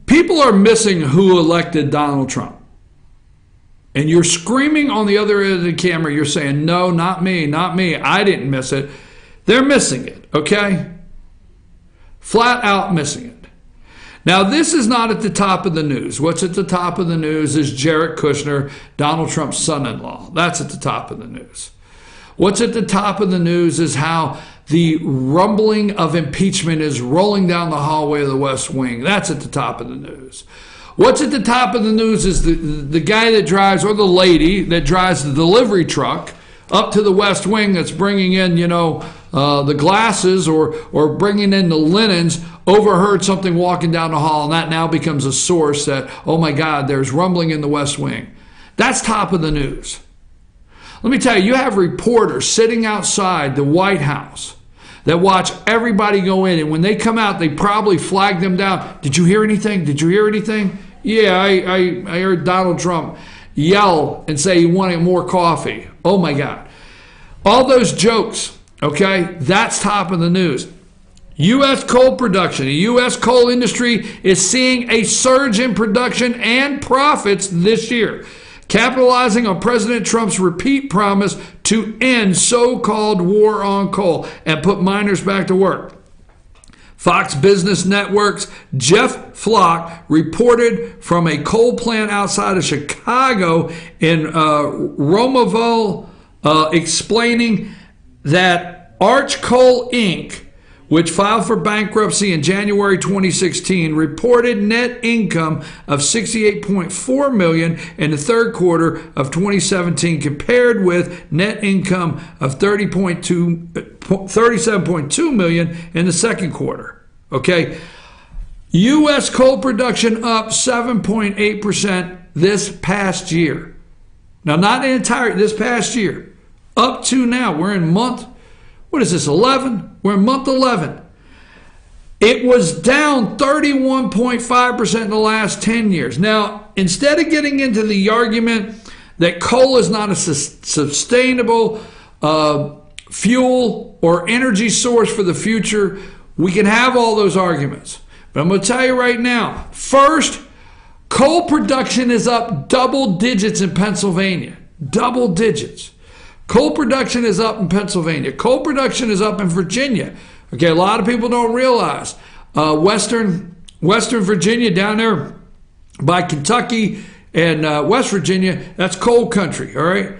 people are missing who elected Donald Trump. And you're screaming on the other end of the camera. You're saying, no, not me, not me. I didn't miss it. They're missing it, okay? Flat out missing it. Now, this is not at the top of the news. What's at the top of the news is Jared Kushner, Donald Trump's son-in-law. That's at the top of the news. What's at the top of the news is how the rumbling of impeachment is rolling down the hallway of the West Wing. That's at the top of the news. What's at the top of the news is the guy that drives, or the lady that drives the delivery truck up to the West Wing that's bringing in, the glasses or bringing in the linens, overheard something walking down the hall, and that now becomes a source that, oh my God, there's rumbling in the West Wing. That's top of the news. Let me tell you, you have reporters sitting outside the White House that watch everybody go in, and when they come out, they probably flag them down. Did you hear anything? Did you hear anything? Yeah, I heard Donald Trump yell and say he wanted more coffee. Oh my God. All those jokes, okay, that's top of the news. U.S. coal production. The U.S. coal industry is seeing a surge in production and profits this year, capitalizing on President Trump's repeat promise to end so-called war on coal and put miners back to work. Fox Business Network's Jeff Flock reported from a coal plant outside of Chicago in Romoville, explaining that Arch Coal Inc., which filed for bankruptcy in January 2016, reported net income of $68.4 million in the third quarter of 2017, compared with net income of $37.2 million in the second quarter. Okay, U.S. coal production up 7.8% this past year. Now, not the entire, this past year. Up to now, we're in month, what is this, 11? We're in month 11. It was down 31.5% in the last 10 years. Now, instead of getting into the argument that coal is not a sustainable fuel or energy source for the future, we can have all those arguments. But I'm going to tell you right now, first, Coal production is up double digits in Pennsylvania. Double digits. Coal production is up in Pennsylvania. Coal production is up in Virginia. Okay, a lot of people don't realize Western Virginia down there by Kentucky and West Virginia, that's coal country, all right?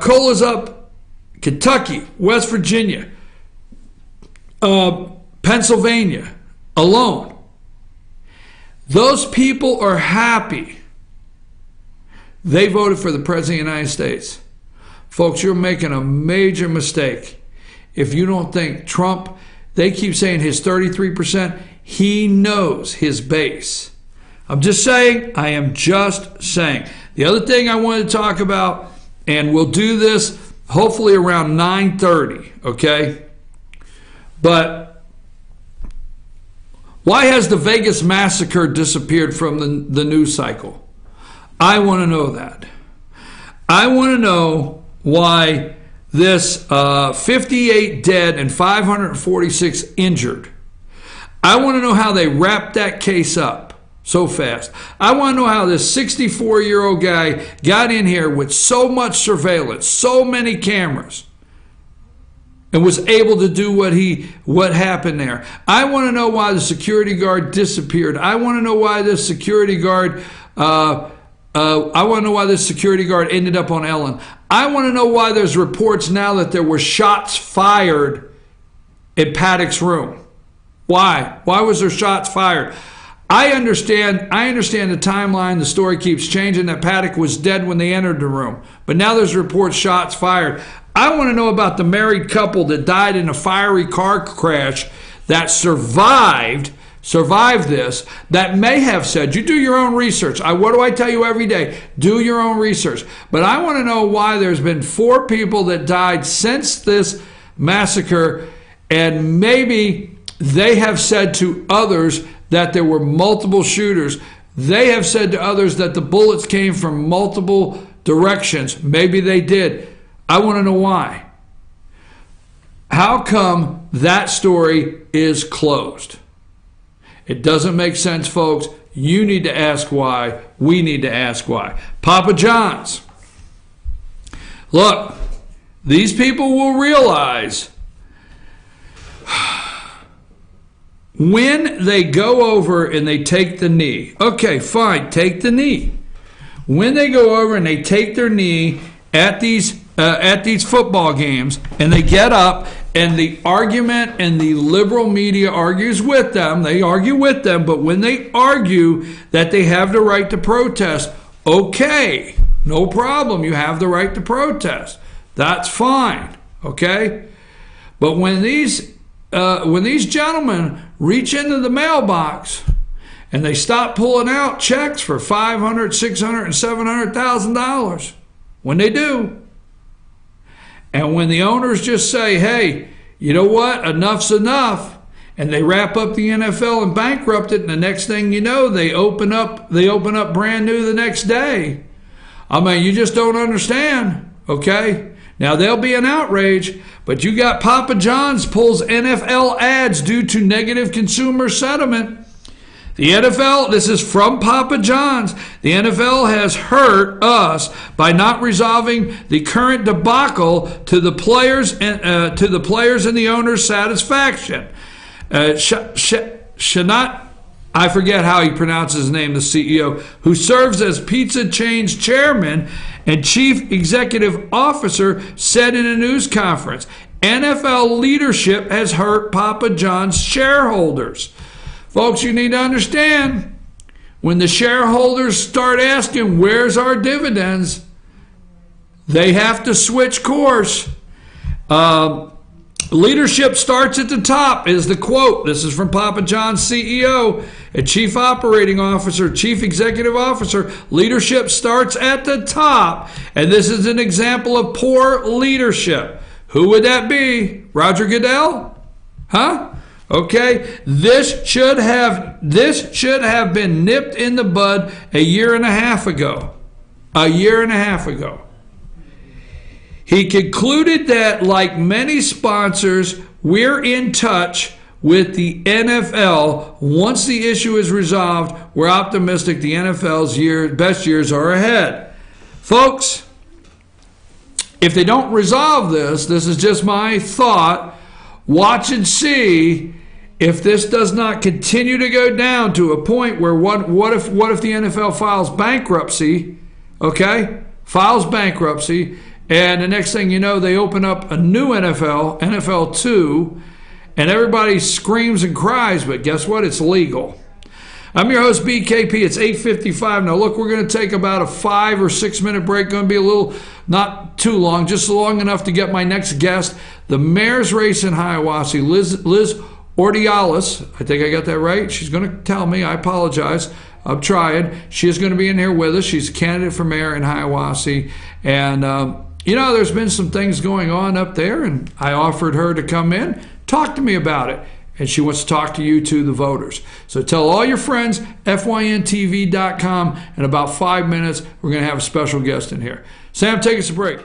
Coal is up Kentucky, West Virginia, Pennsylvania alone. Those people are happy. They voted for the President of the United States. Folks, you're making a major mistake if you don't think Trump, they keep saying his 33%, he knows his base. I'm just saying, I am just saying. The other thing I wanted to talk about, and we'll do this hopefully around 9:30, okay? But why has the Vegas massacre disappeared from the news cycle? I want to know that. I want to know why this 58 dead and 546 injured. I want to know how they wrapped that case up so fast. I want to know how this 64-year-old guy got in here with so much surveillance, so many cameras, and was able to do what happened there. I want to know why the security guard disappeared. I want to know why this security guard ended up on Ellen. I want to know why there's reports now that there were shots fired in Paddock's room. Why? Why was there shots fired? I understand the timeline. The story keeps changing that Paddock was dead when they entered the room. But now there's reports shots fired. I want to know about the married couple that died in a fiery car crash that survived this, that may have said, you do your own research. What do I tell you every day? Do your own research. But I want to know why there's been 4 people that died since this massacre, and maybe they have said to others that there were multiple shooters. They have said to others that the bullets came from multiple directions. Maybe they did. I want to know why. How come that story is closed? It doesn't make sense, folks. You need to ask why. We need to ask why. Papa John's. Look, these people will realize when they go over and they take the knee. Okay, fine, take the knee. When they go over and they take their knee at these football games, and they get up, and the argument and the liberal media argues with them. They argue with them, but when they argue that they have the right to protest, okay, no problem. You have the right to protest. That's fine, okay? But when these gentlemen reach into the mailbox and they stop pulling out checks for $500,000, $600,000, and $700,000, when they do, and when the owners just say, hey, you know what, enough's enough, and they wrap up the NFL and bankrupt it, and the next thing you know, they open up brand new the next day. I mean, you just don't understand, okay? Now, there'll be an outrage, but you got Papa John's pulls NFL ads due to negative consumer sentiment. The NFL, this is from Papa John's, the NFL has hurt us by not resolving the current debacle to the players and the owners' satisfaction. Shanat, I forget how he pronounces his name, the CEO, who serves as pizza chain's chairman and chief executive officer, said in a news conference, NFL leadership has hurt Papa John's shareholders. Folks, you need to understand, when the shareholders start asking, where's our dividends, they have to switch course. Leadership starts at the top is the quote. This is from Papa John's CEO and Chief Operating Officer, Chief Executive Officer. Leadership starts at the top, and this is an example of poor leadership. Who would that be? Roger Goodell? Huh? Okay, this should have been nipped in the bud a year and a half ago. He concluded that, like many sponsors, we're in touch with the NFL. Once the issue is resolved, we're optimistic the NFL's best years are ahead. Folks, if they don't resolve this is just my thought, watch and see if this does not continue to go down to a point where what if the NFL files bankruptcy, okay? Files bankruptcy, and the next thing you know, they open up a new NFL 2, and everybody screams and cries, but guess what? It's legal. I'm your host, BKP. It's 8:55. Now, look, we're going to take about a 5 or 6 minute break. Going to be a little, not too long, just long enough to get my next guest, the mayor's race in Hiwassee, Liz Ordiales. I think I got that right. She's going to tell me. I apologize. I'm trying. She is going to be in here with us. She's a candidate for mayor in Hiwassee. And, there's been some things going on up there, and I offered her to come in, talk to me about it. And she wants to talk to you, too, the voters. So tell all your friends, FYNTV.com. In about 5 minutes, we're going to have a special guest in here. Sam, take us a break.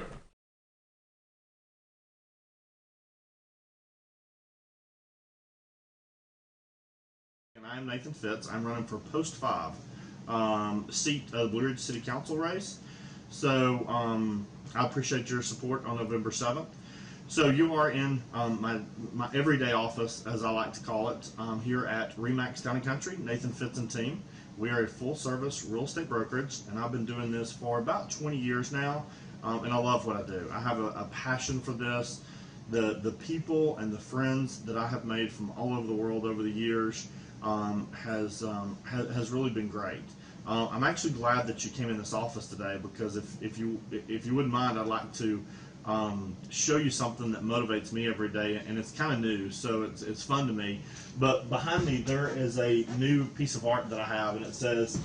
And I'm Nathan Fitz. I'm running for Post 5 seat of the Blue Ridge City Council race. So I appreciate your support on November 7th. So you are in my everyday office, as I like to call it, here at Remax Town & Country, Nathan Fitz and team. We are a full-service real estate brokerage, and I've been doing this for about 20 years now, and I love what I do. I have a passion for this. The people and the friends that I have made from all over the world over the years has really been great. I'm actually glad that you came in this office today, because if you wouldn't mind, I'd like to show you something that motivates me every day, and it's kind of new, so it's fun to me. But behind me there is a new piece of art that I have, and it says,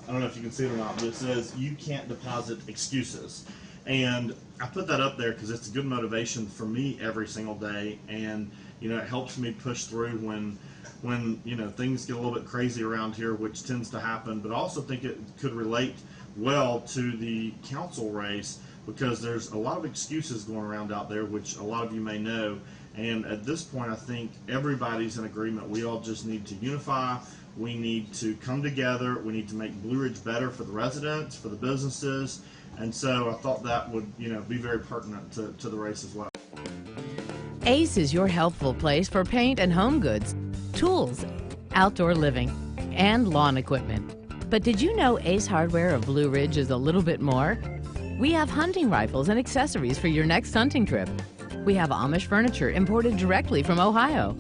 I don't know if you can see it or not, but it says, "You can't deposit excuses." And I put that up there because it's a good motivation for me every single day, and it helps me push through when things get a little bit crazy around here, which tends to happen. But I also think it could relate well to the council race, because there's a lot of excuses going around out there, which a lot of you may know. And at this point, I think everybody's in agreement. We all just need to unify. We need to come together. We need to make Blue Ridge better for the residents, for the businesses. And so I thought that would, be very pertinent to the race as well. Ace is your helpful place for paint and home goods, tools, outdoor living, and lawn equipment. But did you know Ace Hardware of Blue Ridge is a little bit more? We have hunting rifles and accessories for your next hunting trip. We have Amish furniture imported directly from Ohio.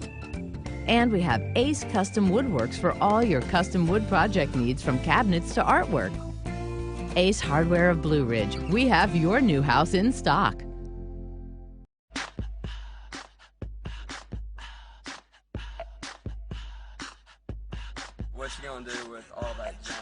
And we have Ace Custom Woodworks for all your custom wood project needs, from cabinets to artwork. Ace Hardware of Blue Ridge. We have your new house in stock. What you gonna do with all that junk?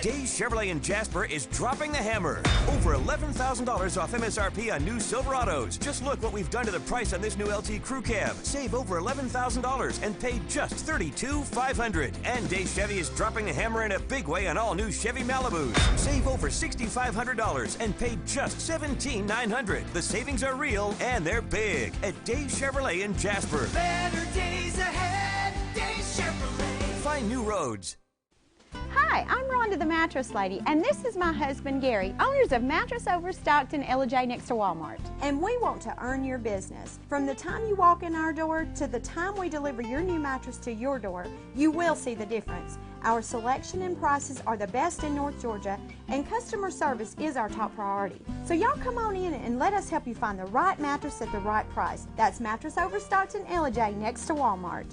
Days Chevrolet in Jasper is dropping the hammer. Over $11,000 off MSRP on new Silverados. Just look what we've done to the price on this new LT Crew Cab. Save over $11,000 and pay just $32,500. And Days Chevy is dropping the hammer in a big way on all new Chevy Malibus. Save over $6,500 and pay just $17,900. The savings are real and they're big at Days Chevrolet in Jasper. Better days ahead, Days Chevrolet. Find new roads. Hi, I'm Rhonda the Mattress Lady, and this is my husband Gary, owners of Mattress Overstocked in LJ next to Walmart. And we want to earn your business. From the time you walk in our door to the time we deliver your new mattress to your door, you will see the difference. Our selection and prices are the best in North Georgia, and customer service is our top priority. So y'all come on in and let us help you find the right mattress at the right price. That's Mattress Overstocked in LJ next to Walmart.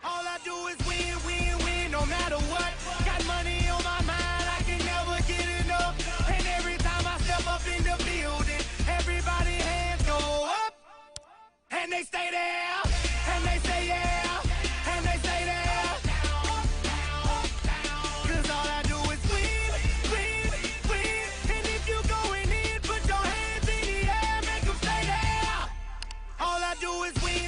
All I do is win, win, win, no matter what. Got money on my mind, I can never get enough. And every time I step up in the building, everybody hands go up. And they stay there, and they say yeah, and they say there. is win.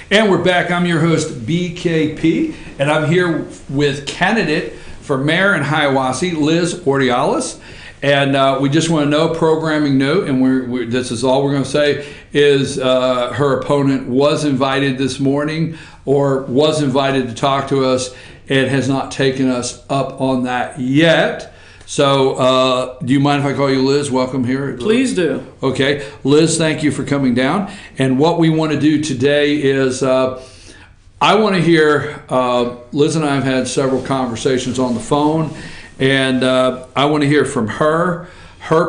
And we're back. I'm your host, BKP, and I'm here with candidate for mayor in Hiwassee, Liz Ordiales. And we just want to know, programming note, and this is all we're going to say, is her opponent was invited this morning or was invited to talk to us and has not taken us up on that yet. So do you mind if I call you Liz? Welcome here. Please do. Okay. Liz, thank you for coming down. And what we want to do today is I want to hear, Liz and I have had several conversations on the phone, and I want to hear from her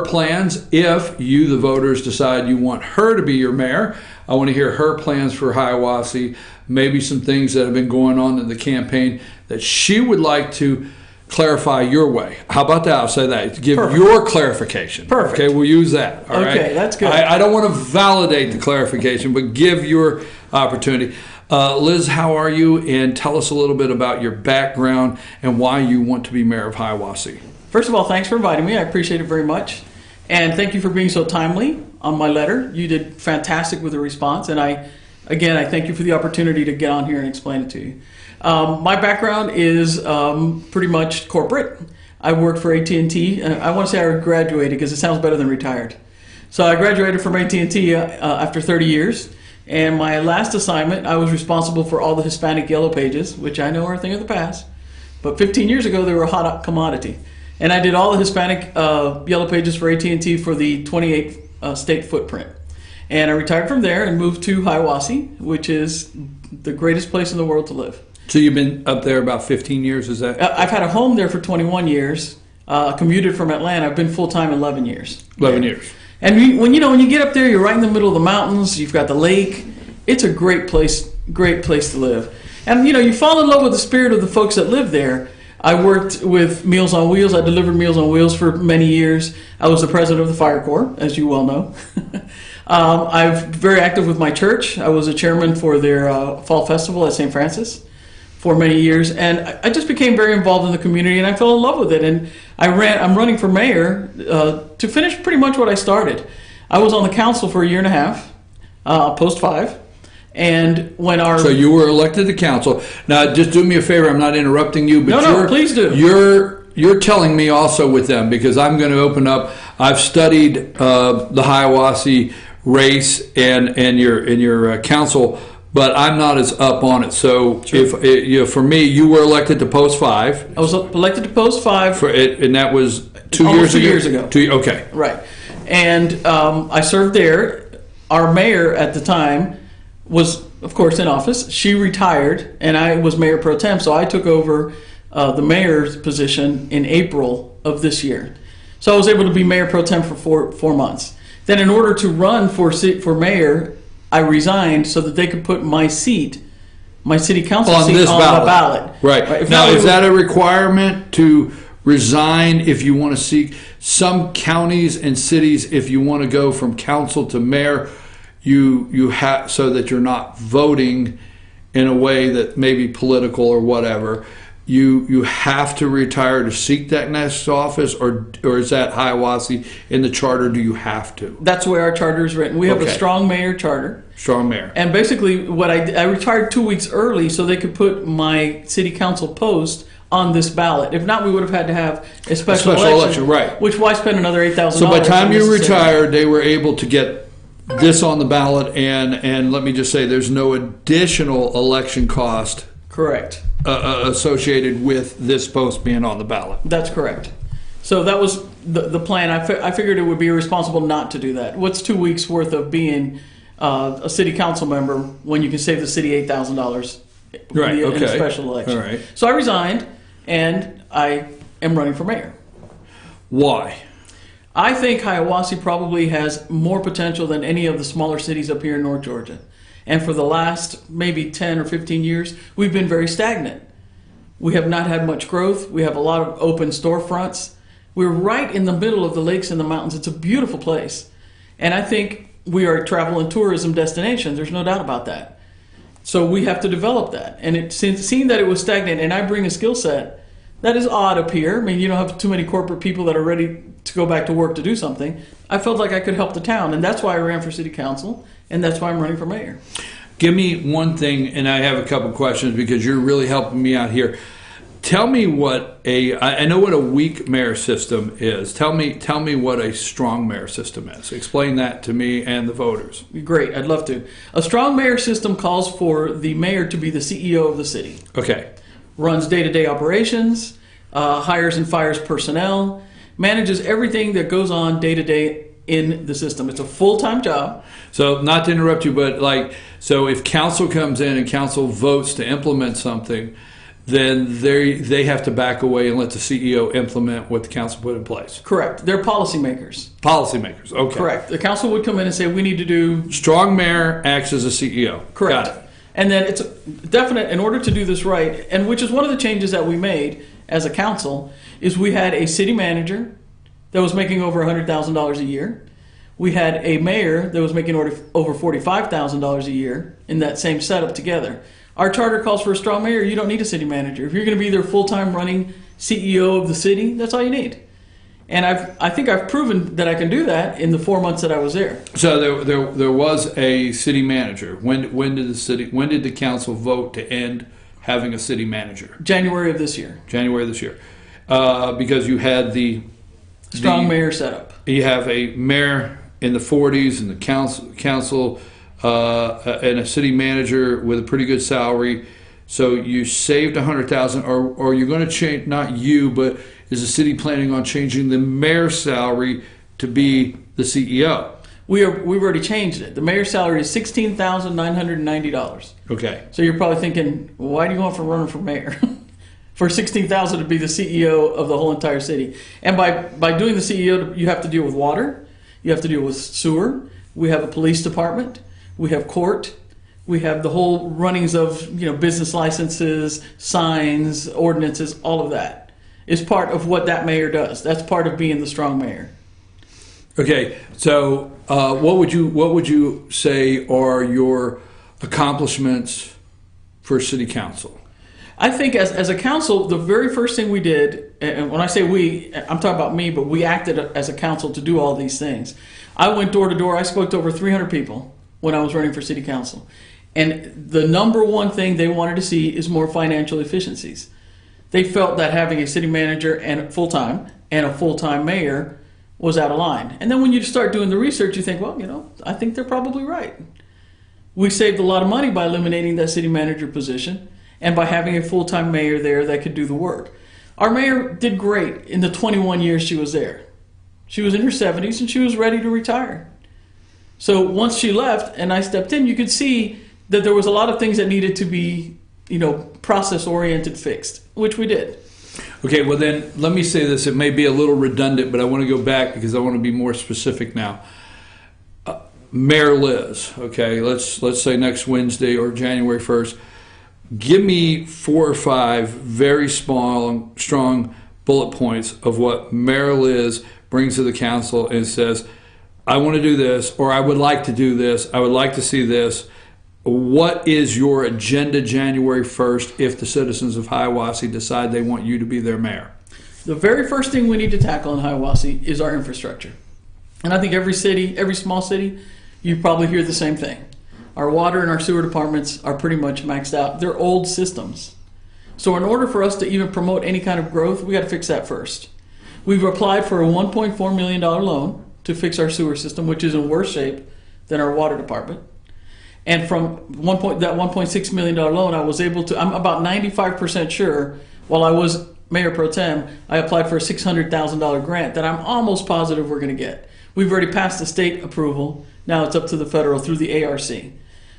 plans. If you, the voters, decide you want her to be your mayor, I want to hear her plans for Hiwassee, maybe some things that have been going on in the campaign that she would like to clarify your way. How about that? I'll say that. Give Perfect. Your clarification. Perfect. Okay, we'll use that. All right? Okay, that's good. I don't want to validate the clarification, but give your opportunity. Liz, how are you? And tell us a little bit about your background and why you want to be mayor of Hiwassee. First of all, thanks for inviting me. I appreciate it very much. And thank you for being so timely on my letter. You did fantastic with the response. And I thank you for the opportunity to get on here and explain it to you. My background is pretty much corporate. I worked for AT&T. I want to say I graduated because it sounds better than retired. So I graduated from AT&T after 30 years. And my last assignment, I was responsible for all the Hispanic Yellow Pages, which I know are a thing of the past. But 15 years ago, they were a hot commodity. And I did all the Hispanic Yellow Pages for AT&T for the 28 state footprint. And I retired from there and moved to Hiwassee, which is the greatest place in the world to live. So you've been up there about 15 years, is that? I've had a home there for 21 years, commuted from Atlanta. I've been full-time 11 years. 11 years. And when you get up there, you're right in the middle of the mountains, you've got the lake. It's a great place to live. And you fall in love with the spirit of the folks that live there. I worked with Meals on Wheels. I delivered Meals on Wheels for many years. I was the president of the Fire Corps, as you well know. I'm very active with my church. I was a chairman for their fall festival at St. Francis for many years, and I just became very involved in the community, and I fell in love with it. And I'm running for mayor to finish pretty much what I started. I was on the council for a year and a half, post 5, and when our So you were elected to council. Now, just do me a favor. I'm not interrupting you, but no, please do. You're telling me also with them, because I'm going to open up. I've studied the Hiwassee race and your council, but I'm not as up on it. So if for me, you were elected to post 5. I was elected to post 5 and that was 2 almost years ago. 2 years ago. Okay. Right. And I served there. Our mayor at the time was, of course, in office. She retired, and I was mayor pro tem, so I took over the mayor's position in April of this year. So I was able to be mayor pro tem for 4 months. Then in order to run for mayor, I resigned so that they could put my seat, my city council seat, on the ballot. Right. Now, is that a requirement to resign if you want to seek? Some counties and cities, if you want to go from council to mayor, you have, so that you're not voting in a way that may be political or whatever. You have to retire to seek that next office, or is that Hiwassee in the charter? Do you have to? That's where our charter is written. We have a strong mayor charter. Strong mayor. And basically, what I retired 2 weeks early so they could put my city council post on this ballot. If not, we would have had to have a special election, right. Which, why spend another $8,000? So by the time you retired, they were able to get this on the ballot, and let me just say, there's no additional election cost. Correct. Associated with this post being on the ballot. That's correct. So that was the plan. I figured it would be irresponsible not to do that. What's 2 weeks worth of being a city council member when you can save the city $8,000 in a special election? All right. So I resigned, and I am running for mayor. Why? I think Hiwassee probably has more potential than any of the smaller cities up here in North Georgia. And for the last maybe 10 or 15 years, we've been very stagnant. We have not had much growth. We have a lot of open storefronts. We're right in the middle of the lakes and the mountains. It's a beautiful place. And I think we are a travel and tourism destination. There's no doubt about that. So we have to develop that. And it seemed that it was stagnant, and I bring a skill set that is odd up here. I mean, you don't have too many corporate people that are ready to go back to work to do something. I felt like I could help the town, and that's why I ran for city council, and that's why I'm running for mayor. Give me one thing, and I have a couple questions because you're really helping me out here. Tell me what I know what a weak mayor system is. Tell me what a strong mayor system is. Explain that to me and the voters. Great, I'd love to. A strong mayor system calls for the mayor to be the CEO of the city. Okay. Runs day-to-day operations, hires and fires personnel, manages everything that goes on day-to-day in the system. It's a full-time job. So, not to interrupt you, but so if council comes in and council votes to implement something, then they have to back away and let the CEO implement what the council put in place. Correct. They're policymakers. Policymakers, okay. Correct. The council would come in and say, we need to do... Strong mayor acts as a CEO. Correct. Got it. And then it's definite, in order to do this right, and which is one of the changes that we made as a council, is we had a city manager that was making over $100,000 a year. We had a mayor that was making over $45,000 a year in that same setup together. Our charter calls for a strong mayor. You don't need a city manager. If you're going to be their full-time running CEO of the city, that's all you need. And I think I've proven that I can do that in the 4 months that I was there. So there was a city manager. When did the council vote to end having a city manager? January of this year. January of this year, because you had the strong mayor setup. You have a mayor in the 40s and the council and a city manager with a pretty good salary. So you saved $100,000, or you're going to change, not you, but is the city planning on changing the mayor's salary to be the CEO? We've already changed it. The mayor's salary is $16,990. Okay. So you're probably thinking, why do you want for running for mayor? For $16,000 to be the CEO of the whole entire city. And by doing the CEO, you have to deal with water, you have to deal with sewer, we have a police department, we have court, we have the whole runnings of business licenses, signs, ordinances, all of that is part of what that mayor does. That's part of being the strong mayor. Okay, so what would you say are your accomplishments for city council? I think as a council, the very first thing we did, and when I say we, I'm talking about me, but we acted as a council to do all these things. I went door to door. I spoke to over 300 people when I was running for city council. And the number one thing they wanted to see is more financial efficiencies. They felt that having a city manager and full-time and a full-time mayor was out of line. And then when you start doing the research, you think, well, I think they're probably right. We saved a lot of money by eliminating that city manager position and by having a full-time mayor there that could do the work. Our mayor did great in the 21 years she was there. She was in her 70s and she was ready to retire. So once she left and I stepped in, you could see that there was a lot of things that needed to be, process-oriented fixed, which we did. Okay, well then, let me say this. It may be a little redundant, but I want to go back because I want to be more specific now. Mayor Liz, okay, let's say next Wednesday or January 1st, give me 4 or 5 very small, strong bullet points of what Mayor Liz brings to the council and says, I want to do this, or I would like to do this, I would like to see this. What is your agenda January 1st if the citizens of Hiwassee decide they want you to be their mayor? The very first thing we need to tackle in Hiwassee is our infrastructure. And I think every city, every small city, you probably hear the same thing. Our water and our sewer departments are pretty much maxed out. They're old systems. So in order for us to even promote any kind of growth, we got to fix that first. We've applied for a $1.4 million loan to fix our sewer system, which is in worse shape than our water department. And from that $1.6 million loan, I was able to, I'm about 95% sure, while I was Mayor Pro Tem, I applied for a $600,000 grant that I'm almost positive we're going to get. We've already passed the state approval. Now it's up to the federal through the ARC.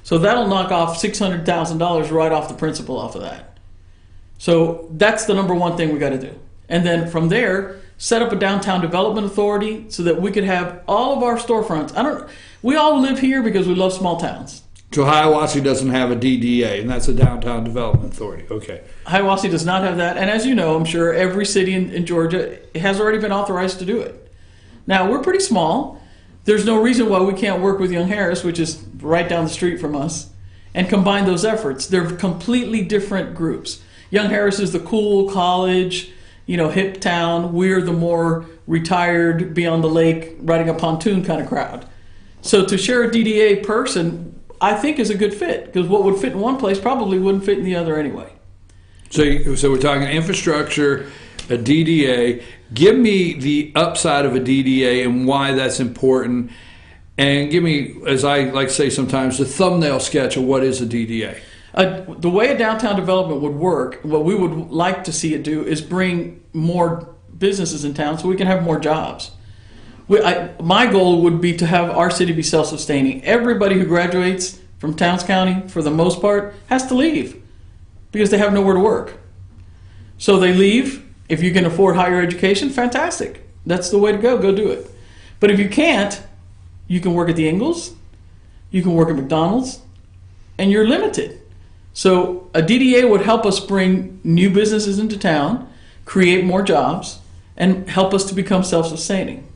So that'll knock off $600,000 right off the principal off of that. So that's the number one thing we got to do. And then from there, set up a downtown development authority so that we could have all of our storefronts. We all live here because we love small towns. So Hiwassee doesn't have a DDA, and that's a downtown development authority. Okay. Hiwassee does not have that. And as you know, I'm sure every city in Georgia has already been authorized to do it. Now, we're pretty small. There's no reason why we can't work with Young Harris, which is right down the street from us, and combine those efforts. They're completely different groups. Young Harris is the cool college, hip town. We're the more retired, be on the lake, riding a pontoon kind of crowd. So to share a DDA person, I think is a good fit, because what would fit in one place probably wouldn't fit in the other anyway. So we're talking infrastructure, a DDA. Give me the upside of a DDA and why that's important, and give me, as I like to say sometimes, the thumbnail sketch of what is a DDA. The way a downtown development would work, what we would like to see it do is bring more businesses in town so we can have more jobs. My goal would be to have our city be self-sustaining. Everybody who graduates from Towns County, for the most part, has to leave because they have nowhere to work. So they leave. If you can afford higher education, fantastic. That's the way to go. Go do it. But if you can't, you can work at the Ingalls, you can work at McDonald's, and you're limited. So a DDA would help us bring new businesses into town, create more jobs, and help us to become self-sustaining.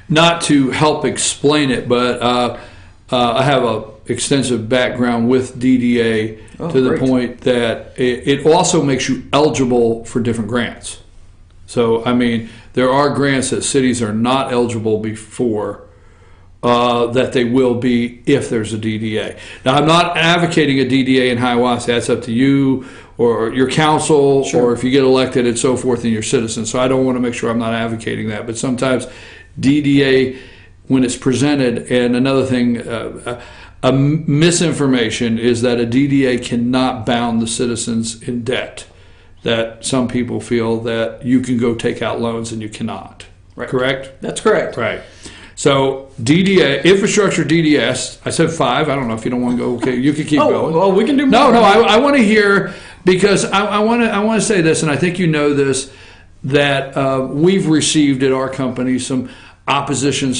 Not to help explain it, but I have an extensive background with DDA to the point that it also makes you eligible for different grants. So, I mean, there are grants that cities are not eligible before that they will be if there's a DDA. Now, I'm not advocating a DDA in Hiwassee. That's up to you or your council, or if you get elected and so forth, and your citizens. So I don't want to make sure I'm not advocating that. But sometimes DDA, when it's presented, and another thing, a misinformation is that a DDA cannot bound the citizens in debt. That some people feel that you can go take out loans and you cannot. Right. Correct? That's correct. Right. So DDA, infrastructure DDS, I said 5. I don't know if you don't want to go. Okay, you can keep going. Well, we can do more. No, I want to hear, because I want to say this, and I think you know this, that we've received at our company some opposition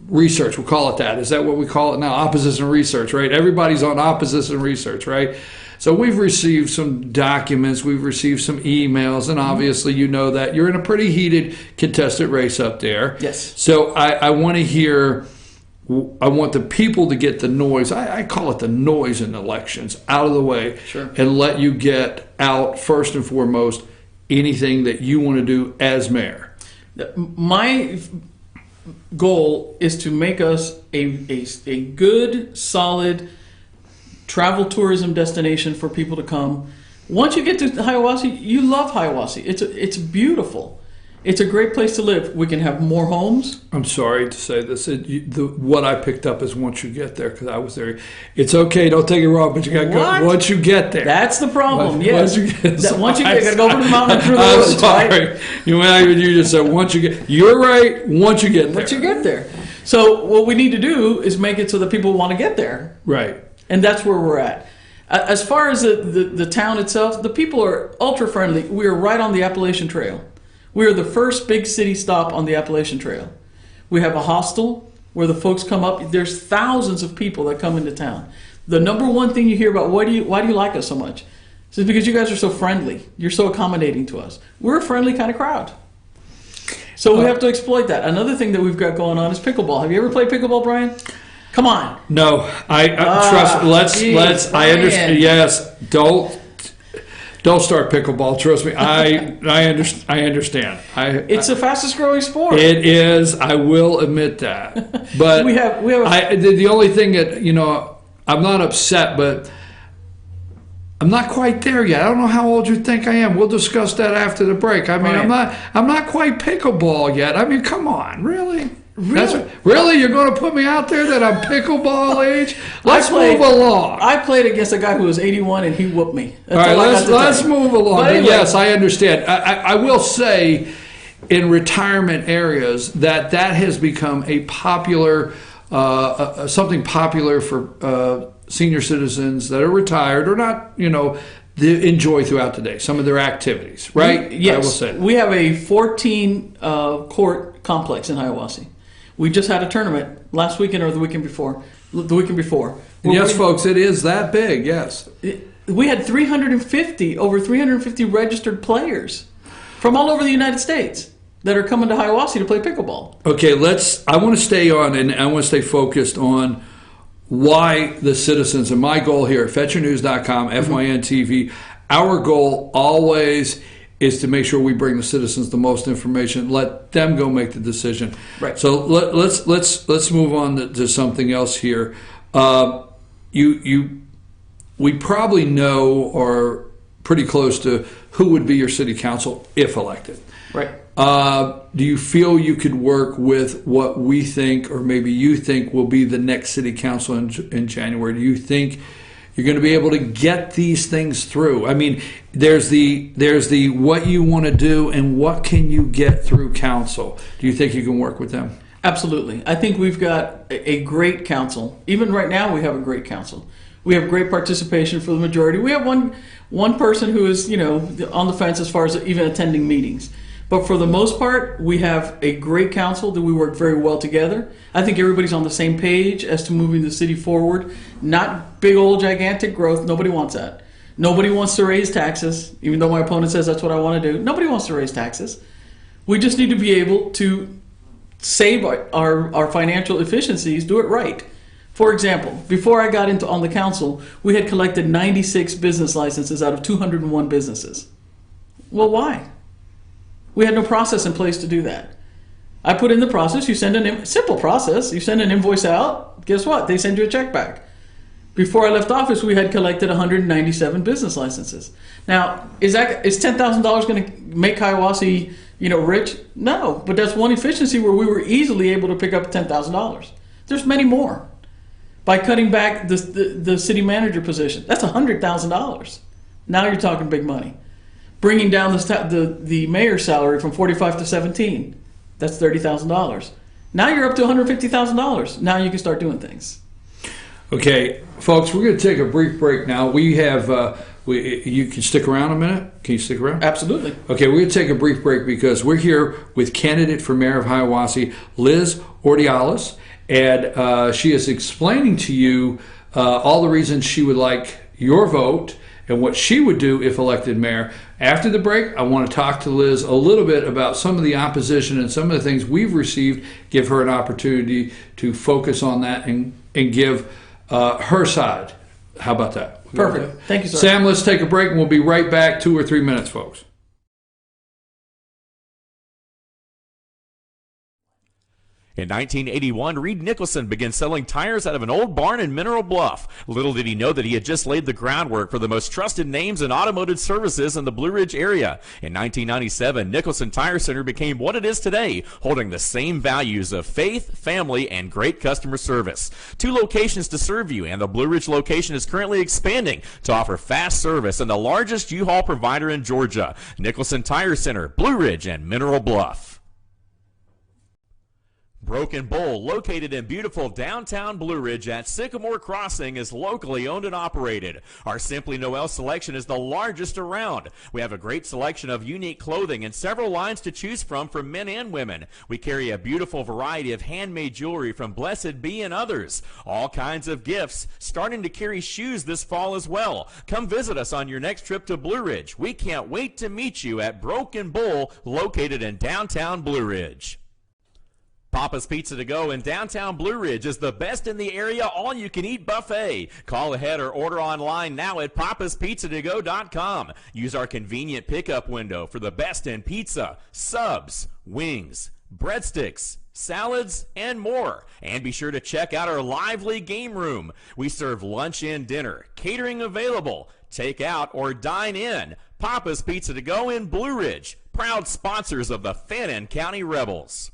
research. We'll call it that. Is that what we call it now? Opposition research, right? Everybody's on opposition research, right? So we've received some documents, we've received some emails, and obviously you know that you're in a pretty heated, contested race up there. Yes. So I want to hear, I want the people to get the noise, I call it the noise in elections, out of the way, and let you get out, first and foremost, anything that you want to do as mayor. My goal is to make us a good, solid travel tourism destination for people to come. Once you get to Hiwassee, you love Hiwassee. It's beautiful. It's a great place to live. We can have more homes. I'm sorry to say this. What I picked up is once you get there, because I was there. It's okay, don't take it wrong, but you got to go once you get there. That's the problem. Yes. Once you get there, you got to go over the mountain through the woods. I'm sorry. Right? You just said once you get. You're right. Once you get there. Once you get there. So what we need to do is make it so that people want to get there. Right. And that's where we're at. As far as the town itself, the people are ultra friendly. We are right on the Appalachian Trail. We are the first big city stop on the Appalachian Trail. We have a hostel where the folks come up. There's thousands of people that come into town. The number one thing you hear about, why do you like us so much? It's because you guys are so friendly. You're so accommodating to us. We're a friendly kind of crowd. So we have to exploit that. Another thing that we've got going on is pickleball. Have you ever played pickleball, Brian? Come on. No, I trust. Let's. I understand. Yes, don't start pickleball. Trust me. I understand. It's the fastest growing sport. It is. I will admit that. But we have. The only thing that I'm not upset, but I'm not quite there yet. I don't know how old you think I am. We'll discuss that after the break. I mean, Right. I'm not quite pickleball yet. I mean, come on, really? Really? Really? You're going to put me out there that I'm pickleball age? Let's move along. I played against a guy who was 81 and he whooped me. That's All right, all I got to let's tell you. move along. But anyway, Yes, I understand. I will say, in retirement areas, that has become a popular, something popular for senior citizens that are retired or not, to enjoy throughout the day. Some of their activities, right? Yes. I will say. We have a 14 court complex in Hiwassee. We just had a tournament last weekend or the weekend before. Yes, folks, it is that big, yes. We had over 350 registered players from all over the United States that are coming to Hiwassee to play pickleball. Okay, I want to stay on and I want to stay focused on why the citizens, and my goal here at FetcherNews.com, FYN-TV, our goal always is to make sure we bring the citizens the most information. Let them go make the decision. Right. So let's move on to something else here. We probably know or pretty close to who would be your city council if elected. Right. Do you feel you could work with what we think, or maybe you think, will be the next city council in January? Do you think you're going to be able to get these things through? I mean, there's the what you want to do and what can you get through council. Do you think you can work with them? Absolutely. I think we've got a great council. Even right now, we have a great council. We have great participation for the majority. We have one person who is, on the fence as far as even attending meetings. But for the most part, we have a great council that we work very well together. I think everybody's on the same page as to moving the city forward. Not big old gigantic growth. Nobody wants that. Nobody wants to raise taxes, even though my opponent says that's what I want to do. Nobody wants to raise taxes. We just need to be able to save our financial efficiencies, do it right. For example, before I got on the council, we had collected 96 business licenses out of 201 businesses. Well, why? We had no process in place to do that. I put in the process. You send simple process. You send an invoice out. Guess what? They send you a check back. Before I left office, we had collected 197 business licenses. Now, is $10,000 going to make Hiwassee, rich? No, but that's one efficiency where we were easily able to pick up $10,000. There's many more. By cutting back the city manager position, that's $100,000. Now you're talking big money. Bringing down the mayor's salary from $45,000 to $17,000, that's $30,000. Now you're up to $150,000. Now you can start doing things. Okay, folks, we're going to take a brief break now. We have, you can stick around a minute? Can you stick around? Absolutely. Okay, we're going to take a brief break because we're here with candidate for mayor of Hiwassee, Liz Ordiales, and she is explaining to you all the reasons she would like your vote and what she would do if elected mayor. After the break, I want to talk to Liz a little bit about some of the opposition and some of the things we've received, give her an opportunity to focus on that and give her side. How about that? Perfect. Thank you, sir. Sam, let's take a break and we'll be right back. 2 or 3 minutes, folks. In 1981, Reed Nicholson began selling tires out of an old barn in Mineral Bluff. Little did he know that he had just laid the groundwork for the most trusted names in automotive services in the Blue Ridge area. In 1997, Nicholson Tire Center became what it is today, holding the same values of faith, family, and great customer service. 2 locations to serve you, and the Blue Ridge location is currently expanding to offer fast service and the largest U-Haul provider in Georgia. Nicholson Tire Center, Blue Ridge, and Mineral Bluff. Broken Bowl, located in beautiful downtown Blue Ridge at Sycamore Crossing, is locally owned and operated. Our Simply Noel selection is the largest around. We have a great selection of unique clothing and several lines to choose from for men and women. We carry a beautiful variety of handmade jewelry from Blessed Be and others. All kinds of gifts, starting to carry shoes this fall as well. Come visit us on your next trip to Blue Ridge. We can't wait to meet you at Broken Bowl, located in downtown Blue Ridge. Papa's Pizza to Go in downtown Blue Ridge is the best in the area all-you-can-eat buffet. Call ahead or order online now at papaspizzatogo.com. Use our convenient pickup window for the best in pizza, subs, wings, breadsticks, salads, and more. And be sure to check out our lively game room. We serve lunch and dinner, catering available, take out or dine in. Papa's Pizza to Go in Blue Ridge, proud sponsors of the Fannin County Rebels.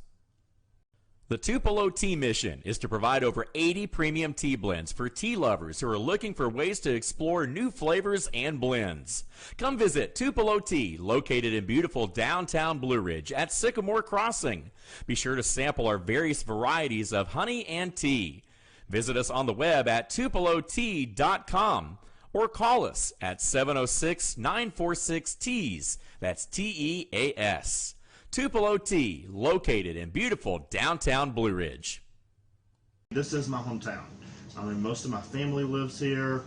The Tupelo Tea mission is to provide over 80 premium tea blends for tea lovers who are looking for ways to explore new flavors and blends. Come visit Tupelo Tea, located in beautiful downtown Blue Ridge at Sycamore Crossing. Be sure to sample our various varieties of honey and tea. Visit us on the web at tupelotea.com or call us at 706-946-TEAS. That's TEAS. Tupelo Tea, located in beautiful downtown Blue Ridge. This is my hometown. I mean, most of my family lives here.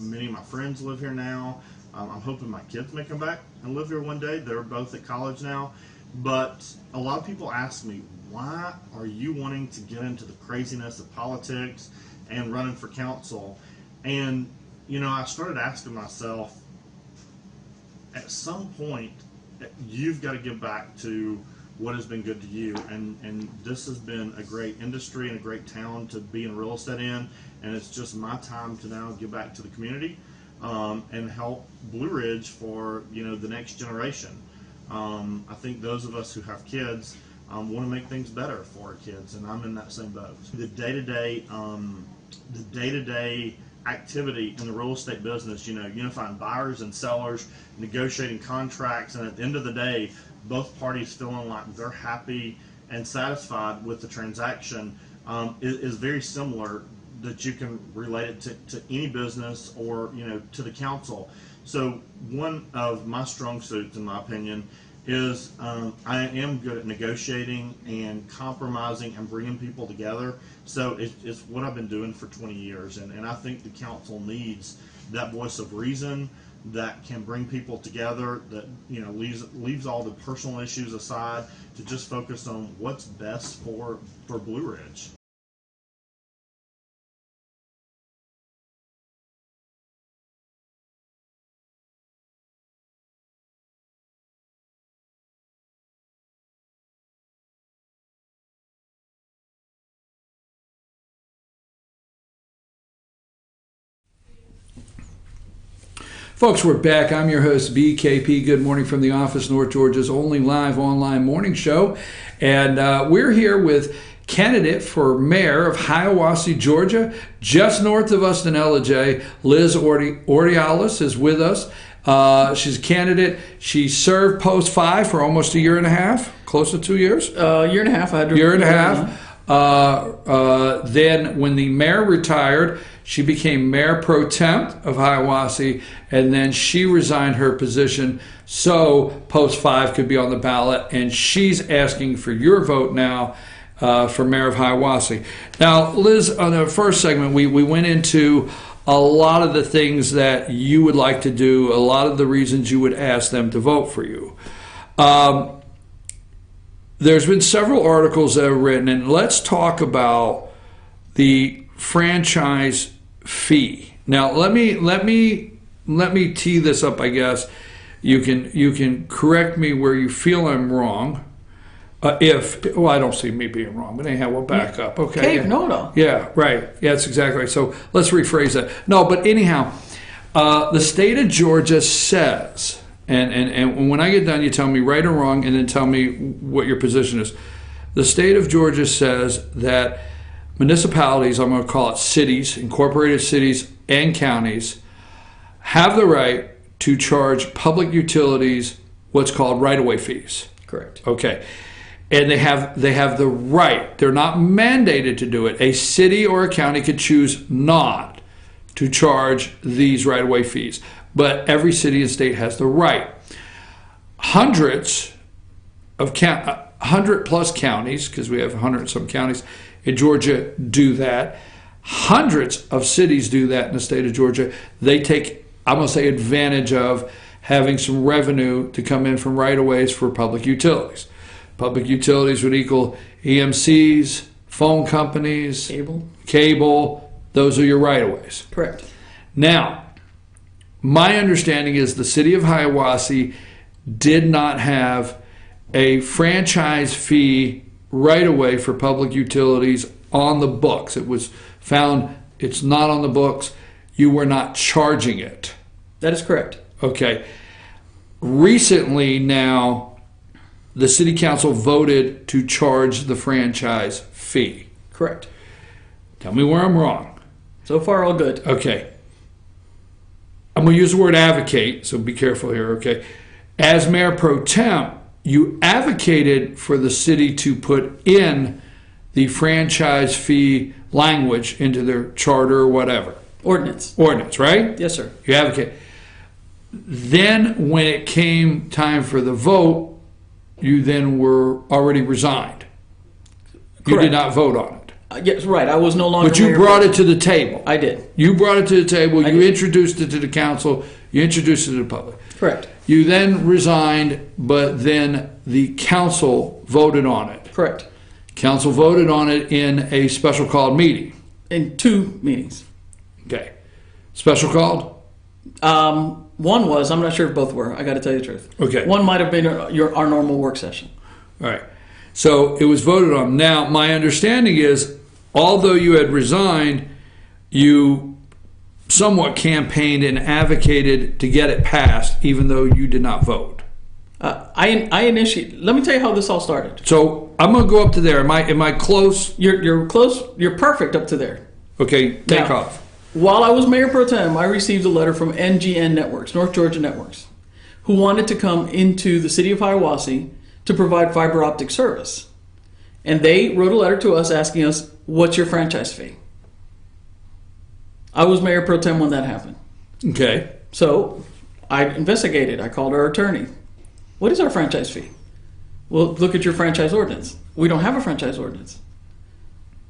Many of my friends live here now. I'm hoping my kids may come back and live here one day. They're both at college now. But a lot of people ask me, why are you wanting to get into the craziness of politics and running for council? And, you know, I started asking myself, at some point, you've got to give back to what has been good to you, and this has been a great industry and a great town to be in real estate in, and it's just my time to now give back to the community and help Blue Ridge for, you know, the next generation. I think those of us who have kids want to make things better for our kids, and I'm in that same boat. The day-to-day activity in the real estate business, you know, unifying buyers and sellers, negotiating contracts, and at the end of the day, both parties feeling like they're happy and satisfied with the transaction is very similar, that you can relate it to any business or, you know, to the council. So one of my strong suits, in my opinion, is I am good at negotiating and compromising and bringing people together. So it's what I've been doing for 20 years, and I think the council needs that voice of reason that can bring people together, that, you know, leaves all the personal issues aside to just focus on what's best for Blue Ridge. Folks, we're back. I'm your host, BKP. Good morning from the office, North Georgia's only live online morning show. And we're here with candidate for mayor of Hiwassee, Georgia, just north of us in LJ. Liz Ordiales is with us. She's a candidate. She served post 5 for almost a year and a half, close to 2 years. Year and a half. Year and a half. Then when the mayor retired, she became mayor pro temp of Hiwassee, and then she resigned her position so post 5 could be on the ballot, and she's asking for your vote now for mayor of Hiwassee. Now, Liz, on the first segment, we went into a lot of the things that you would like to do, a lot of the reasons you would ask them to vote for you. There's been several articles that are written, and let's talk about the franchise fee. Now, let me tee this up. I guess you can correct me where you feel I'm wrong. I don't see me being wrong, but anyhow, we'll back up. Okay. Yeah. No. Yeah, right. Yeah, that's exactly right. So let's rephrase that. No, but anyhow, the state of Georgia says. And when I get done, you tell me right or wrong, and then tell me what your position is. The state of Georgia says that municipalities, I'm going to call it cities, incorporated cities and counties, have the right to charge public utilities what's called right-of-way fees. Correct. Okay. And they have the right. They're not mandated to do it. A city or a county could choose not to charge these right-of-way fees. But every city and state has the right. 100 plus counties, because we have 100 and some counties in Georgia, do that. Hundreds of cities do that in the state of Georgia. They take, I'm going to say, advantage of having some revenue to come in from right-of-ways for public utilities. Public utilities would equal EMCs, phone companies, cable. Those are your right-of-ways. Correct. Now, my understanding is the city of Hiwassee did not have a franchise fee right away for public utilities on the books. It was found it's not on the books. You were not charging it. That is correct. Okay. Recently now, the city council voted to charge the franchise fee. Correct. Tell me where I'm wrong. So far, all good. Okay. I'm going to use the word advocate, so be careful here, okay? As mayor pro tem, you advocated for the city to put in the franchise fee language into their charter or whatever. Ordinance, right? Yes, sir. You advocate. Then when it came time for the vote, you then were already resigned. You Correct. did not vote on it. Yes, right. I was no longer. But you brought it to the table. I did. You brought it to the table. You did. introduced it to the council. You introduced it to the public. Correct. You then resigned, but then the council voted on it. Correct. Council voted on it in a special called meeting. In 2 meetings. Okay. Special called? One was, I'm not sure if both were, I got to tell you the truth. Okay. One might have been our normal work session. All right. So it was voted on. Now, my understanding is, although you had resigned, you somewhat campaigned and advocated to get it passed, even though you did not vote. I initiated. Let me tell you how this all started. So I'm going to go up to there. Am I close? You're close. You're perfect up to there. Okay, take Now, off. While I was mayor pro tem, I received a letter from NGN Networks, North Georgia Networks, who wanted to come into the city of Hiwassee to provide fiber optic service. And they wrote a letter to us asking us, what's your franchise fee? I was mayor pro tem when that happened. Okay. So I investigated. I called our attorney. What is our franchise fee? Well, look at your franchise ordinance. We don't have a franchise ordinance.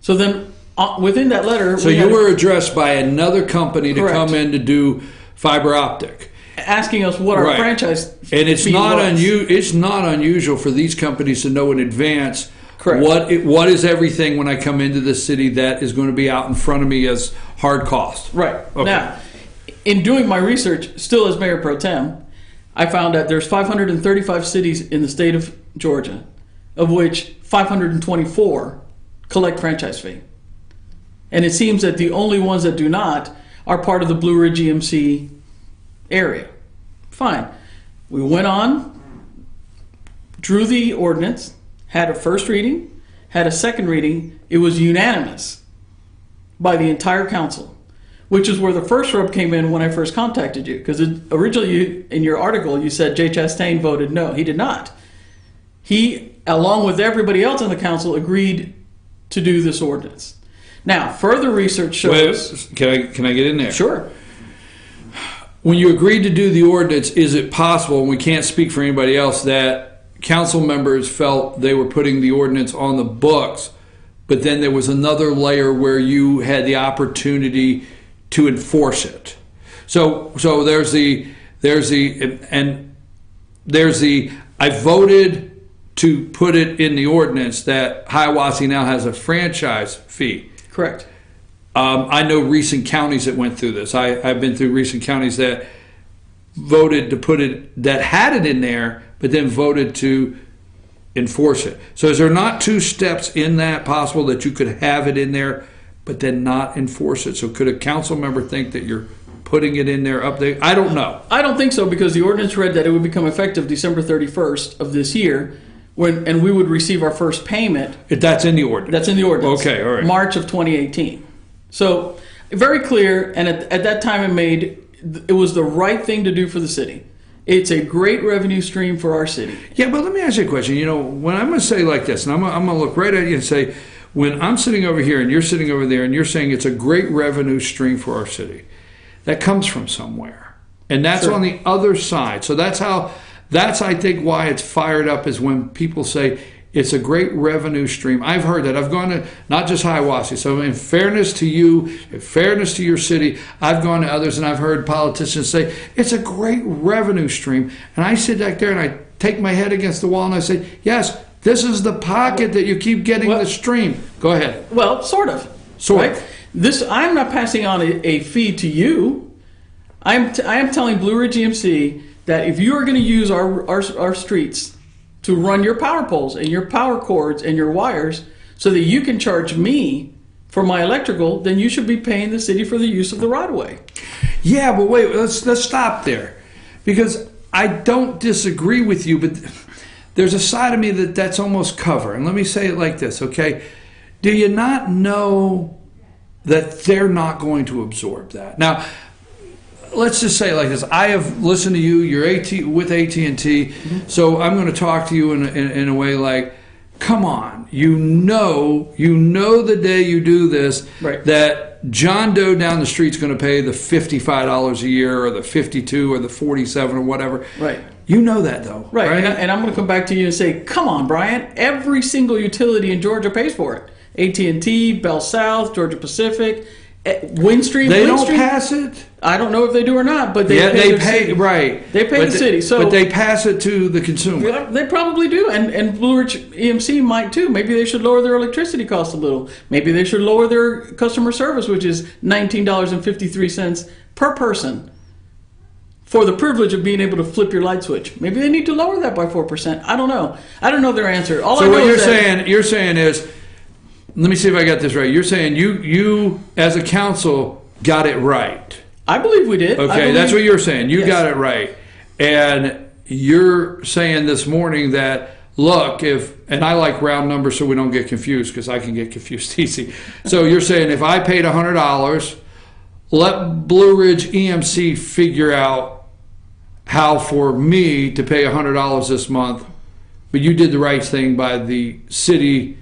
So then within that letter... So you were addressed by another company to Correct. come in to do fiber optic. Asking us what our franchise and it's fee not was. It's not unusual for these companies to know in advance Correct. what is everything when I come into the city that is going to be out in front of me as hard cost. Right. Okay. Now, in doing my research, still as mayor pro tem, I found that there's 535 cities in the state of Georgia, of which 524 collect franchise fee. And it seems that the only ones that do not are part of the Blue Ridge EMC area. Fine. We went on, drew the ordinance, had a first reading, had a second reading. It was unanimous by the entire council, which is where the first rub came in when I first contacted you. Because originally in your article, you said Jay Chastain voted no. He did not. He, along with everybody else in the council, agreed to do this ordinance. Now, further research shows... Wait, can I get in there? Sure. When you agreed to do the ordinance, is it possible, and we can't speak for anybody else, that council members felt they were putting the ordinance on the books, but then there was another layer where you had the opportunity to enforce it? So there's the I voted to put it in the ordinance that Hiwassee now has a franchise fee. Correct. I know recent counties that went through this. I've been through recent counties that voted to put it, that had it in there, but then voted to enforce it. So is there not two steps in that possible, that you could have it in there, but then not enforce it? So could a council member think that you're putting it in there, up there? I don't know. I don't think so, because the ordinance read that it would become effective December 31st of this year, and we would receive our first payment. That's in the ordinance? That's in the ordinance. Okay, all right. March of 2018. So very clear, and at that time it was the right thing to do for the city. It's a great revenue stream for our city. Yeah, but let me ask you a question. You know, when I'm going to say like this, and I'm going to look right at you and say, when I'm sitting over here and you're sitting over there and you're saying it's a great revenue stream for our city, that comes from somewhere. And that's Sure. on the other side. So that's I think why it's fired up, is when people say it's a great revenue stream. I've heard that. I've gone to not just Hiwassee. So in fairness to you, in fairness to your city, I've gone to others and I've heard politicians say it's a great revenue stream. And I sit back there and I take my head against the wall and I say, yes, this is the pocket that you keep getting the stream. Go ahead. Well, sort of. Sort of. Right? I'm not passing on a fee to you. I am telling Blue Ridge EMC that if you are going to use our streets to run your power poles and your power cords and your wires so that you can charge me for my electrical, then you should be paying the city for the use of the right of way. Yeah, but wait, let's stop there, because I don't disagree with you, but there's a side of me that's almost cover. And let me say it like this, okay? Do you not know that they're not going to absorb that? Now, let's just say it like this. I have listened to you. You're with AT&T, so I'm going to talk to you in a way like, come on, you know the day you do this, right, that John Doe down the street's going to pay the $55 a year or the $52 or the $47 or whatever. Right. You know that, though. Right. And I'm going to come back to you and say, come on, Brian, every single utility in Georgia pays for it. AT&T, Bell South, Georgia Pacific, Windstream. They don't pass it? I don't know if they do or not, but they pay right. They pay the city. But they pass it to the consumer. Yeah, they probably do, and Blue Ridge EMC might too. Maybe they should lower their electricity costs a little. Maybe they should lower their customer service, which is $19.53 per person, for the privilege of being able to flip your light switch. Maybe they need to lower that by 4%. I don't know. I don't know their answer. So what you're saying is, let me see if I got this right. You're saying you as a council got it right. I believe we did. Okay, that's what you're saying. You got it right. And you're saying this morning that, look, and I like round numbers so we don't get confused, because I can get confused easy. So you're saying if I paid $100, let Blue Ridge EMC figure out how for me to pay $100 this month, but you did the right thing by the city.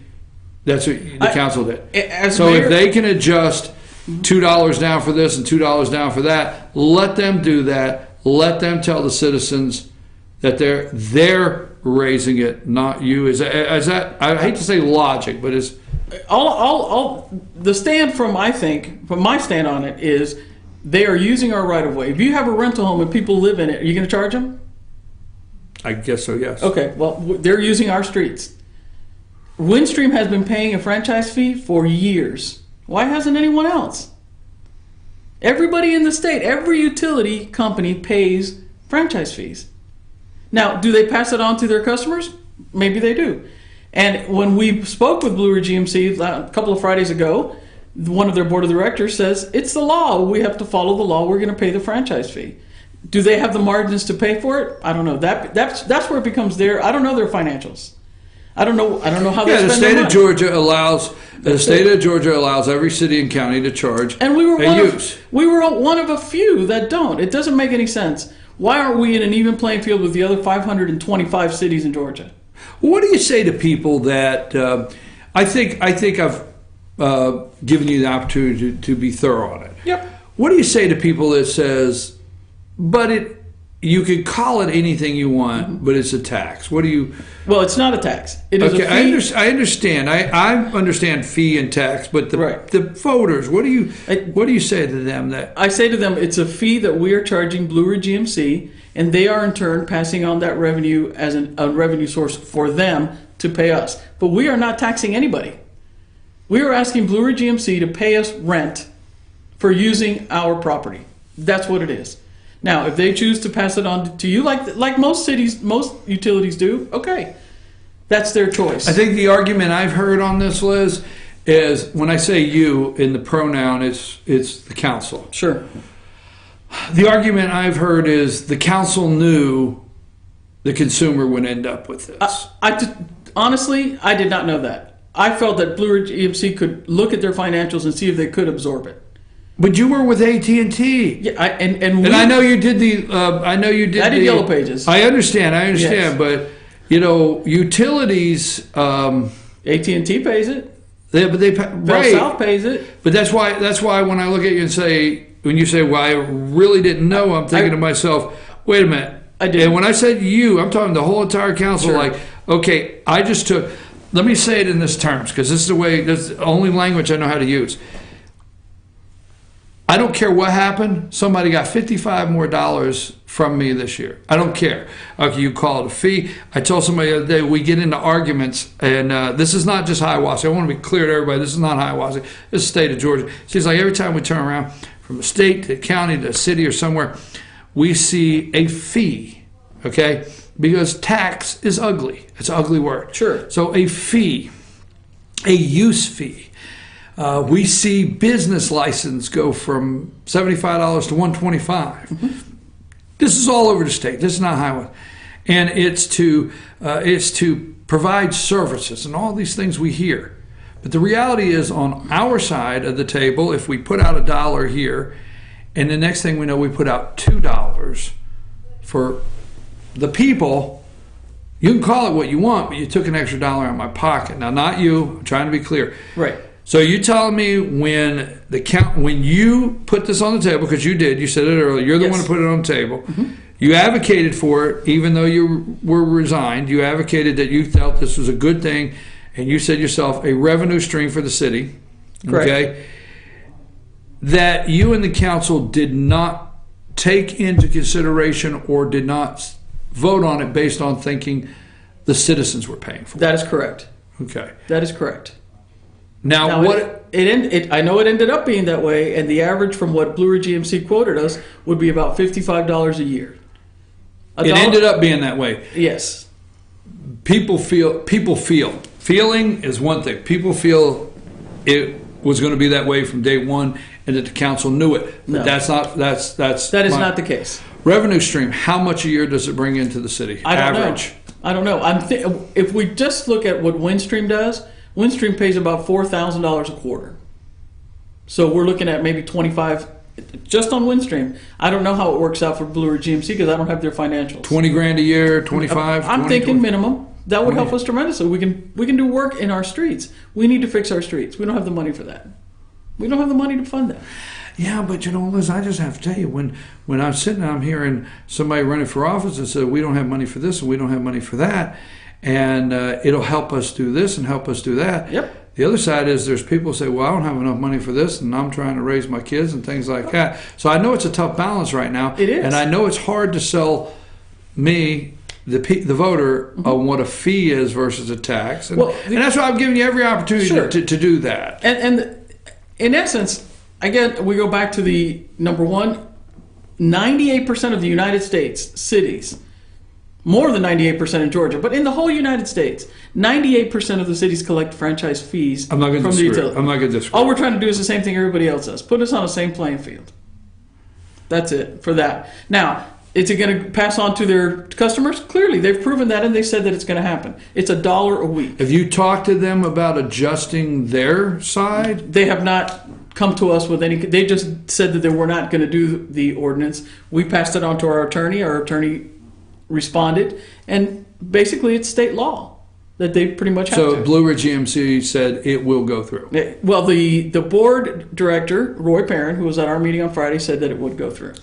That's what the council did. So if they can adjust $2 down for this and $2 down for that, let them do that. Let them tell the citizens that they're raising it, not you. Is that I hate to say logic, but it's all the stand from my stand on it is they are using our right of way. If you have a rental home and people live in it, are you going to charge them? I guess so, yes. Okay, well, they're using our streets. Windstream has been paying a franchise fee for years. Why hasn't anyone else? Everybody in the state, every utility company pays franchise fees. Now, do they pass it on to their customers? Maybe they do. And when we spoke with Blue Ridge EMC a couple of Fridays ago, one of their board of directors says, it's the law. We have to follow the law. We're going to pay the franchise fee. Do they have the margins to pay for it? I don't know. That's where it becomes I don't know their financials. I don't know how they spend their money. The state of Georgia allows every city and county to charge and we were one of a few that don't. It doesn't make any sense. Why aren't we in an even playing field with the other 525 cities in Georgia? What do you say to people that I think I've given you the opportunity to be thorough on it. Yep. What do you say to people that says, but you could call it anything you want, but it's a tax? What do you? Well, it's not a tax. It is a fee. I understand. I understand fee and tax, but the voters. What do you say to them? That I say to them, it's a fee that we are charging Blue Ridge GMC, and they are in turn passing on that revenue as a revenue source for them to pay us. But we are not taxing anybody. We are asking Blue Ridge GMC to pay us rent for using our property. That's what it is. Now, if they choose to pass it on to you, like most utilities do, okay, that's their choice. I think the argument I've heard on this, Liz, is when I say you in the pronoun, it's the council. Sure. The argument I've heard is the council knew the consumer would end up with this. Honestly, I did not know that. I felt that Blue Ridge EMC could look at their financials and see if they could absorb it. But you were with AT&T. Yeah, and I know you did the. I did Yellow Pages. I understand, yes. But utilities. AT&T pays it. Bell South pays it. But that's why when I look at you and when you say, "Well, I really didn't know," I'm thinking to myself, "Wait a minute." I did. And when I said you, I'm talking the whole entire council. Sure. Okay, I just took. Let me say it in this terms, because this is the only language I know how to use. I don't care what happened. Somebody got $55 more from me this year. I don't care. Okay, you call it a fee. I told somebody the other day, we get into arguments, and this is not just Hiwassee. I want to be clear to everybody, this is not Hiwassee. This is the state of Georgia. It seems like every time we turn around, from a state to a county to a city or somewhere, we see a fee, okay? because tax is ugly. It's an ugly word. Sure. So a fee, a use fee. We see business license go from $75 to $125. Mm-hmm. This is all over the state. This is not highway, and it's to provide services and all these things we hear. But the reality is, on our side of the table, if we put out $1 here, and the next thing we know, we put out $2 for the people. You can call it what you want, but you took an extra $1 out of my pocket. Now, not you. I'm trying to be clear. Right. So you telling me when you put this on the table, because you did, you said it earlier, you're the one who put it on the table. Mm-hmm. You advocated for it, even though you were resigned. You advocated that you felt this was a good thing, and you said yourself a revenue stream for the city. Correct. Okay. That you and the council did not take into consideration or did not vote on it based on thinking the citizens were paying for it. That is correct. Okay. That is correct. Now what I know it ended up being that way, and the average from what Blue Ridge GMC quoted us would be about $55 a year. It ended up being that way. Yes. People feel. Feeling is one thing. People feel it was going to be that way from day one, and that the council knew it. But No. that is not the case. Revenue stream. How much a year does it bring into the city? I don't Average. know. I don't know. If we just look at what Windstream does, Windstream pays about $4,000 a quarter. So we're looking at maybe 25 just on Windstream. I don't know how it works out for Blue Ridge GMC because I don't have their financials. 20 grand a year, 25. I'm 20, thinking 20. minimum. That would help us tremendously. We can do work in our streets. We need to fix our streets. We don't have the money for that. We don't have the money to fund that. Yeah, but Liz, I just have to tell you, when I'm sitting, I'm hearing somebody running for office and say, we don't have money for this and we don't have money for that, and it'll help us do this and help us do that. Yep. The other side is there's people who say, well, I don't have enough money for this, and I'm trying to raise my kids and things like that. So I know it's a tough balance right now. It is. And I know it's hard to sell me, the voter, on what a fee is versus a tax. And, and that's why I'm giving you every opportunity to do that. And in essence, again, we go back to the number one, 98% of the United States cities, more than 98% in Georgia, but in the whole United States, 98% of the cities collect franchise fees from the utility. I'm not going to disagree. All we're trying to do is the same thing everybody else does. Put us on the same playing field. That's it for that. Now, is it going to pass on to their customers? Clearly, they've proven that, and they said that it's going to happen. It's $1 a week. Have you talked to them about adjusting their side? They have not come to us with any. They just said that they were not going to do the ordinance. We passed it on to our attorney. Our attorney responded, and basically it's state law that they pretty much have to. So Blue Ridge GMC said it will go through. Well, the board director, Roy Perrin, who was at our meeting on Friday, said that it would go through.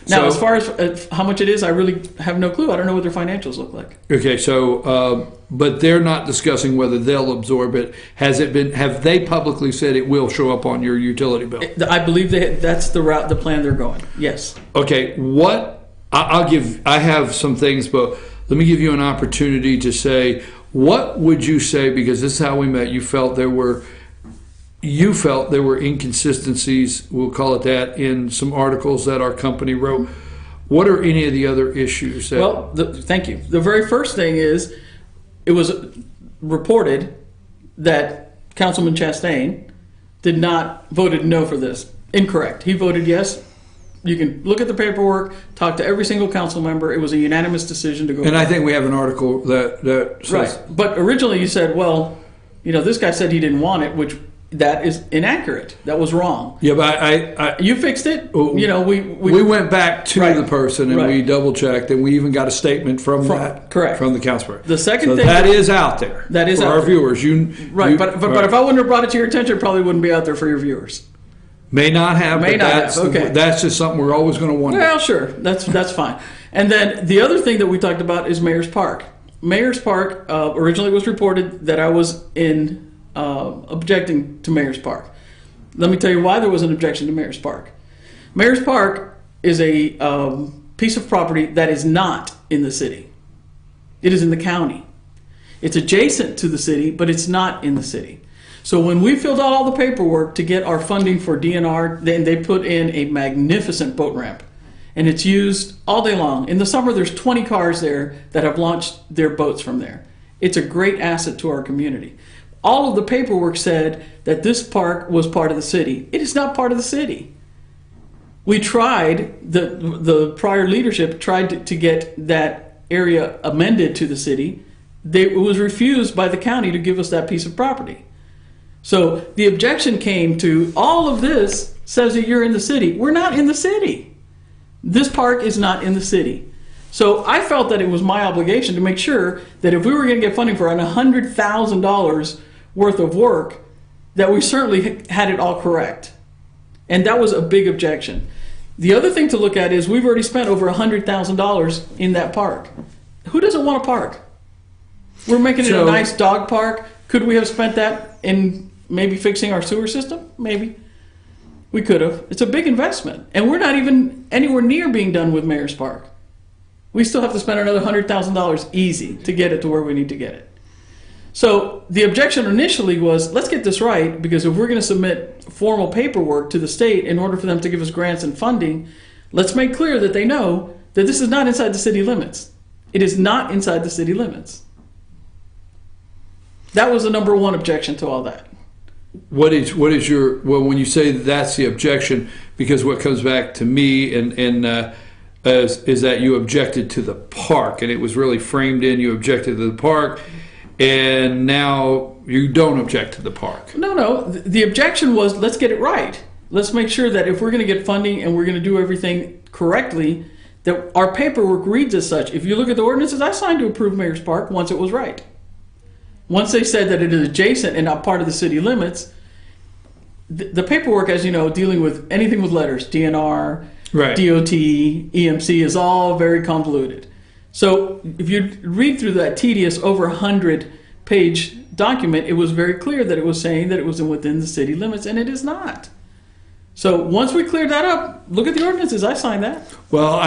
Now, as far as how much it is, I really have no clue. I don't know what their financials look like. Okay, so but they're not discussing whether they'll absorb it. Have they publicly said it will show up on your utility bill? I believe that's the plan they're going. Yes. Okay, I have some things, but let me give you an opportunity to say, what would you say, because this is how we met, you felt there were inconsistencies, we'll call it that, in some articles that our company wrote. What are any of the other issues? Thank you. The very first thing is, it was reported that Councilman Chastain voted no for this. Incorrect. He voted yes. You can look at the paperwork, talk to every single council member. It was a unanimous decision to go. And I think we have an article that says. Right. But originally you said, well, this guy said he didn't want it, which that is inaccurate. That was wrong. Yeah, but you fixed it. We went back to the person and we double checked, and we even got a statement from the councilman. The second thing that is out there. That is for out our there. viewers. But if I wouldn't have brought it to your attention, it probably wouldn't be out there for your viewers. May not have. Okay. That's just something we're always going to wonder. Well, sure. That's fine. And then the other thing that we talked about is Mayor's Park. Mayor's Park originally was reported that I was objecting to Mayor's Park. Let me tell you why there was an objection to Mayor's Park. Mayor's Park is a piece of property that is not in the city. It is in the county. It's adjacent to the city, but it's not in the city. So when we filled out all the paperwork to get our funding for DNR, then they put in a magnificent boat ramp. and it's used all day long. In the summer, there's 20 cars there that have launched their boats from there. It's a great asset to our community. All of the paperwork said that this park was part of the city. It is not part of the city. We tried, the prior leadership tried to get that area amended to the city. It was refused by the county to give us that piece of property. So the objection came to, all of this says that you're in the city. We're not in the city. This park is not in the city. So I felt that it was my obligation to make sure that if we were going to get funding for $100,000 worth of work, that we certainly had it all correct. And that was a big objection. The other thing to look at is we've already spent over $100,000 in that park. Who doesn't want a park? We're making it a nice dog park. Could we have spent that in maybe fixing our sewer system? Maybe. We could have. It's a big investment. And we're not even anywhere near being done with Mayor's Park. We still have to spend another $100,000 easy to get it to where we need to get it. So the objection initially was, let's get this right, because if we're going to submit formal paperwork to the state in order for them to give us grants and funding, let's make clear that they know that this is not inside the city limits. It is not inside the city limits. That was the number one objection to all that. What is your, well, when you say that's the objection, because what comes back to me is that you objected to the park, and it was really framed in you objected to the park, and now you don't object to the park. No. The objection was, let's get it right. Let's make sure that if we're going to get funding and we're going to do everything correctly, that our paperwork reads as such. If you look at the ordinances, I signed to approve Mayor's Park once it was right. Once they said that it is adjacent and not part of the city limits, the paperwork, as you know, dealing with anything with letters, DNR, right, DOT, EMC, is all very convoluted. So if you read through that tedious over 100-page document, it was very clear that it was saying that it was within the city limits, and it is not. So once we cleared that up, look at the ordinances. I signed that. Well,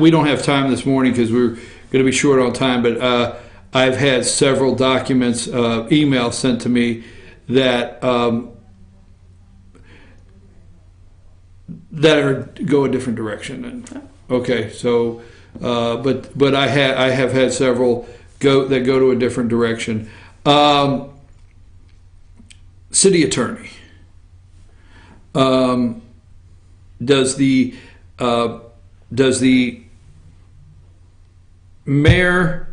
we don't have time this morning because we're going to be short on time, but I've had several documents, emails sent to me that go a different direction. And okay, so but I have had several go to a different direction. City attorney. Does the mayor,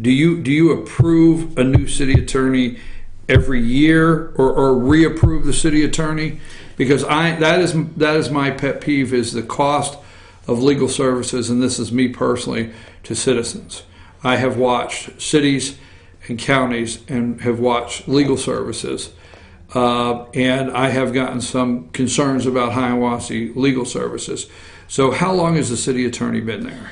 do you approve a new city attorney every year, or reapprove the city attorney? Because that is my pet peeve, is the cost of legal services, and this is me personally, to citizens. I have watched cities and counties and have watched legal services, and I have gotten some concerns about Hiwassee legal services. So how long has the city attorney been there?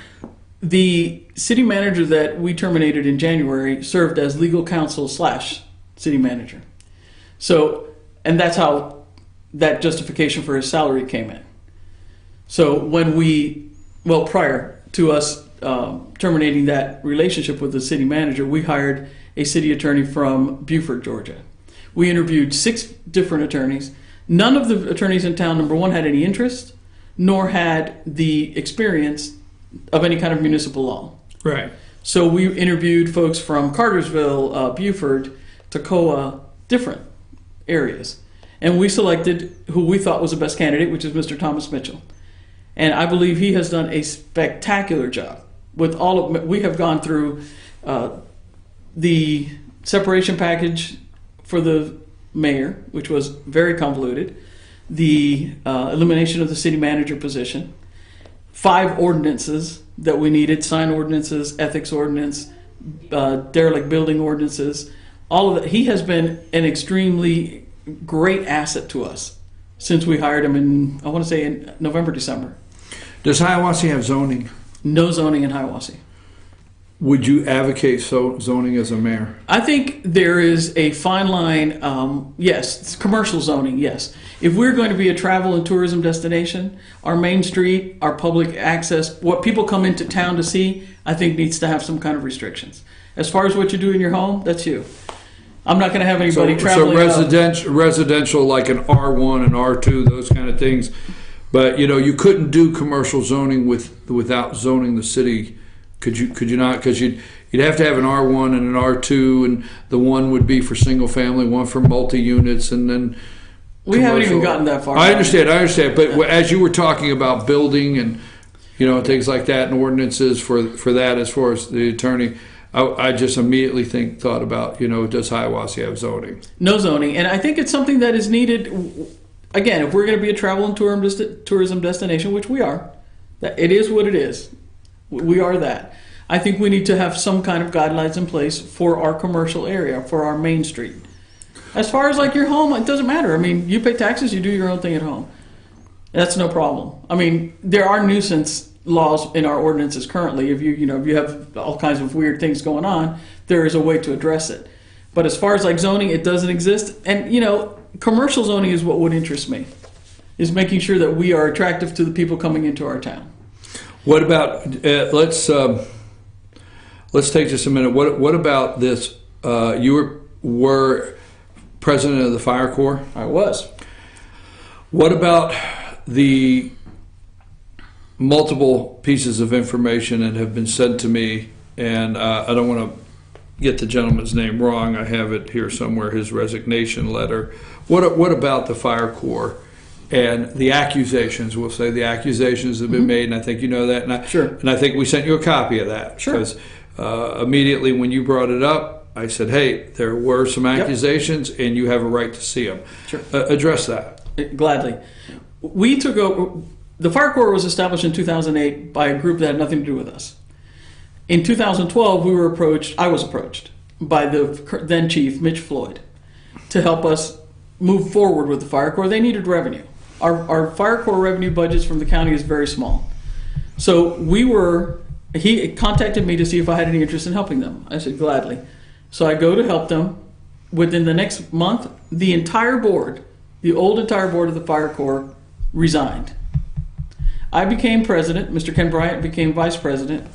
The city manager that we terminated in January served as legal counsel / city manager. So, and that's how that justification for his salary came in. So prior to us terminating that relationship with the city manager, we hired a city attorney from Beaufort, Georgia. We interviewed 6 different attorneys. None of the attorneys in town, number one, had any interest, nor had the experience of any kind of municipal law. Right. So we interviewed folks from Cartersville, Beaufort, Toccoa, different areas. And we selected who we thought was the best candidate, which is Mr. Thomas Mitchell. And I believe he has done a spectacular job. We have gone through the separation package for the mayor, which was very convoluted, the elimination of the city manager position, 5 ordinances that we needed, sign ordinances, ethics ordinance, derelict building ordinances, all of that. He has been an extremely great asset to us since we hired him in November, December. Does Hiwassee have zoning? No zoning in Hiwassee. Would you advocate zoning as a mayor? I think there is a fine line. Yes, it's commercial zoning, yes. If we're going to be a travel and tourism destination, our main street, our public access, what people come into town to see, I think needs to have some kind of restrictions. As far as what you do in your home, that's you. I'm not going to have anybody traveling. So residential like an R1 and R2, those kind of things, But you couldn't do commercial zoning without zoning the city. Could you not? Because you'd have to have an R1 and an R2, and the one would be for single family, one for multi units, and then we haven't even gotten that far. I understand. But as you were talking about building and things like that, and ordinances for that, as far as the attorney, I just immediately thought about does Hiwassee have zoning? No zoning, and I think it's something that is needed. Again, if we're going to be a travel and tourism destination, which we are, it is what it is. We are that. I think we need to have some kind of guidelines in place for our commercial area, for our main street. As far as like your home, it doesn't matter. I mean, you pay taxes, you do your own thing at home. That's no problem. I mean, there are nuisance laws in our ordinances currently. If you have all kinds of weird things going on, there is a way to address it. But as far as like zoning, it doesn't exist. And commercial zoning is what would interest me, is making sure that we are attractive to the people coming into our town. What about let's take just a minute. What about this? You were president of the Fire Corps. I was. What about the multiple pieces of information that have been sent to me? And I don't want to get the gentleman's name wrong. I have it here somewhere. His resignation letter. What about the Fire Corps and the accusations? We'll say the accusations have been made, and I think you know that. And Sure. And I think we sent you a copy of that. Sure. Because immediately when you brought it up, I said, "Hey, there were some accusations, and you have a right to see them." Sure. Address that. Gladly. We took over. The Fire Corps was established in 2008 by a group that had nothing to do with us. In 2012, I was approached by the then chief, Mitch Floyd, to help us move forward with the Fire Corps. They needed revenue. Our Fire Corps revenue budgets from the county is very small. So he contacted me to see if I had any interest in helping them. I said, gladly. So I go to help them. Within the next month, the entire board, the entire board of the Fire Corps resigned. I became president, Mr. Ken Bryant became vice president,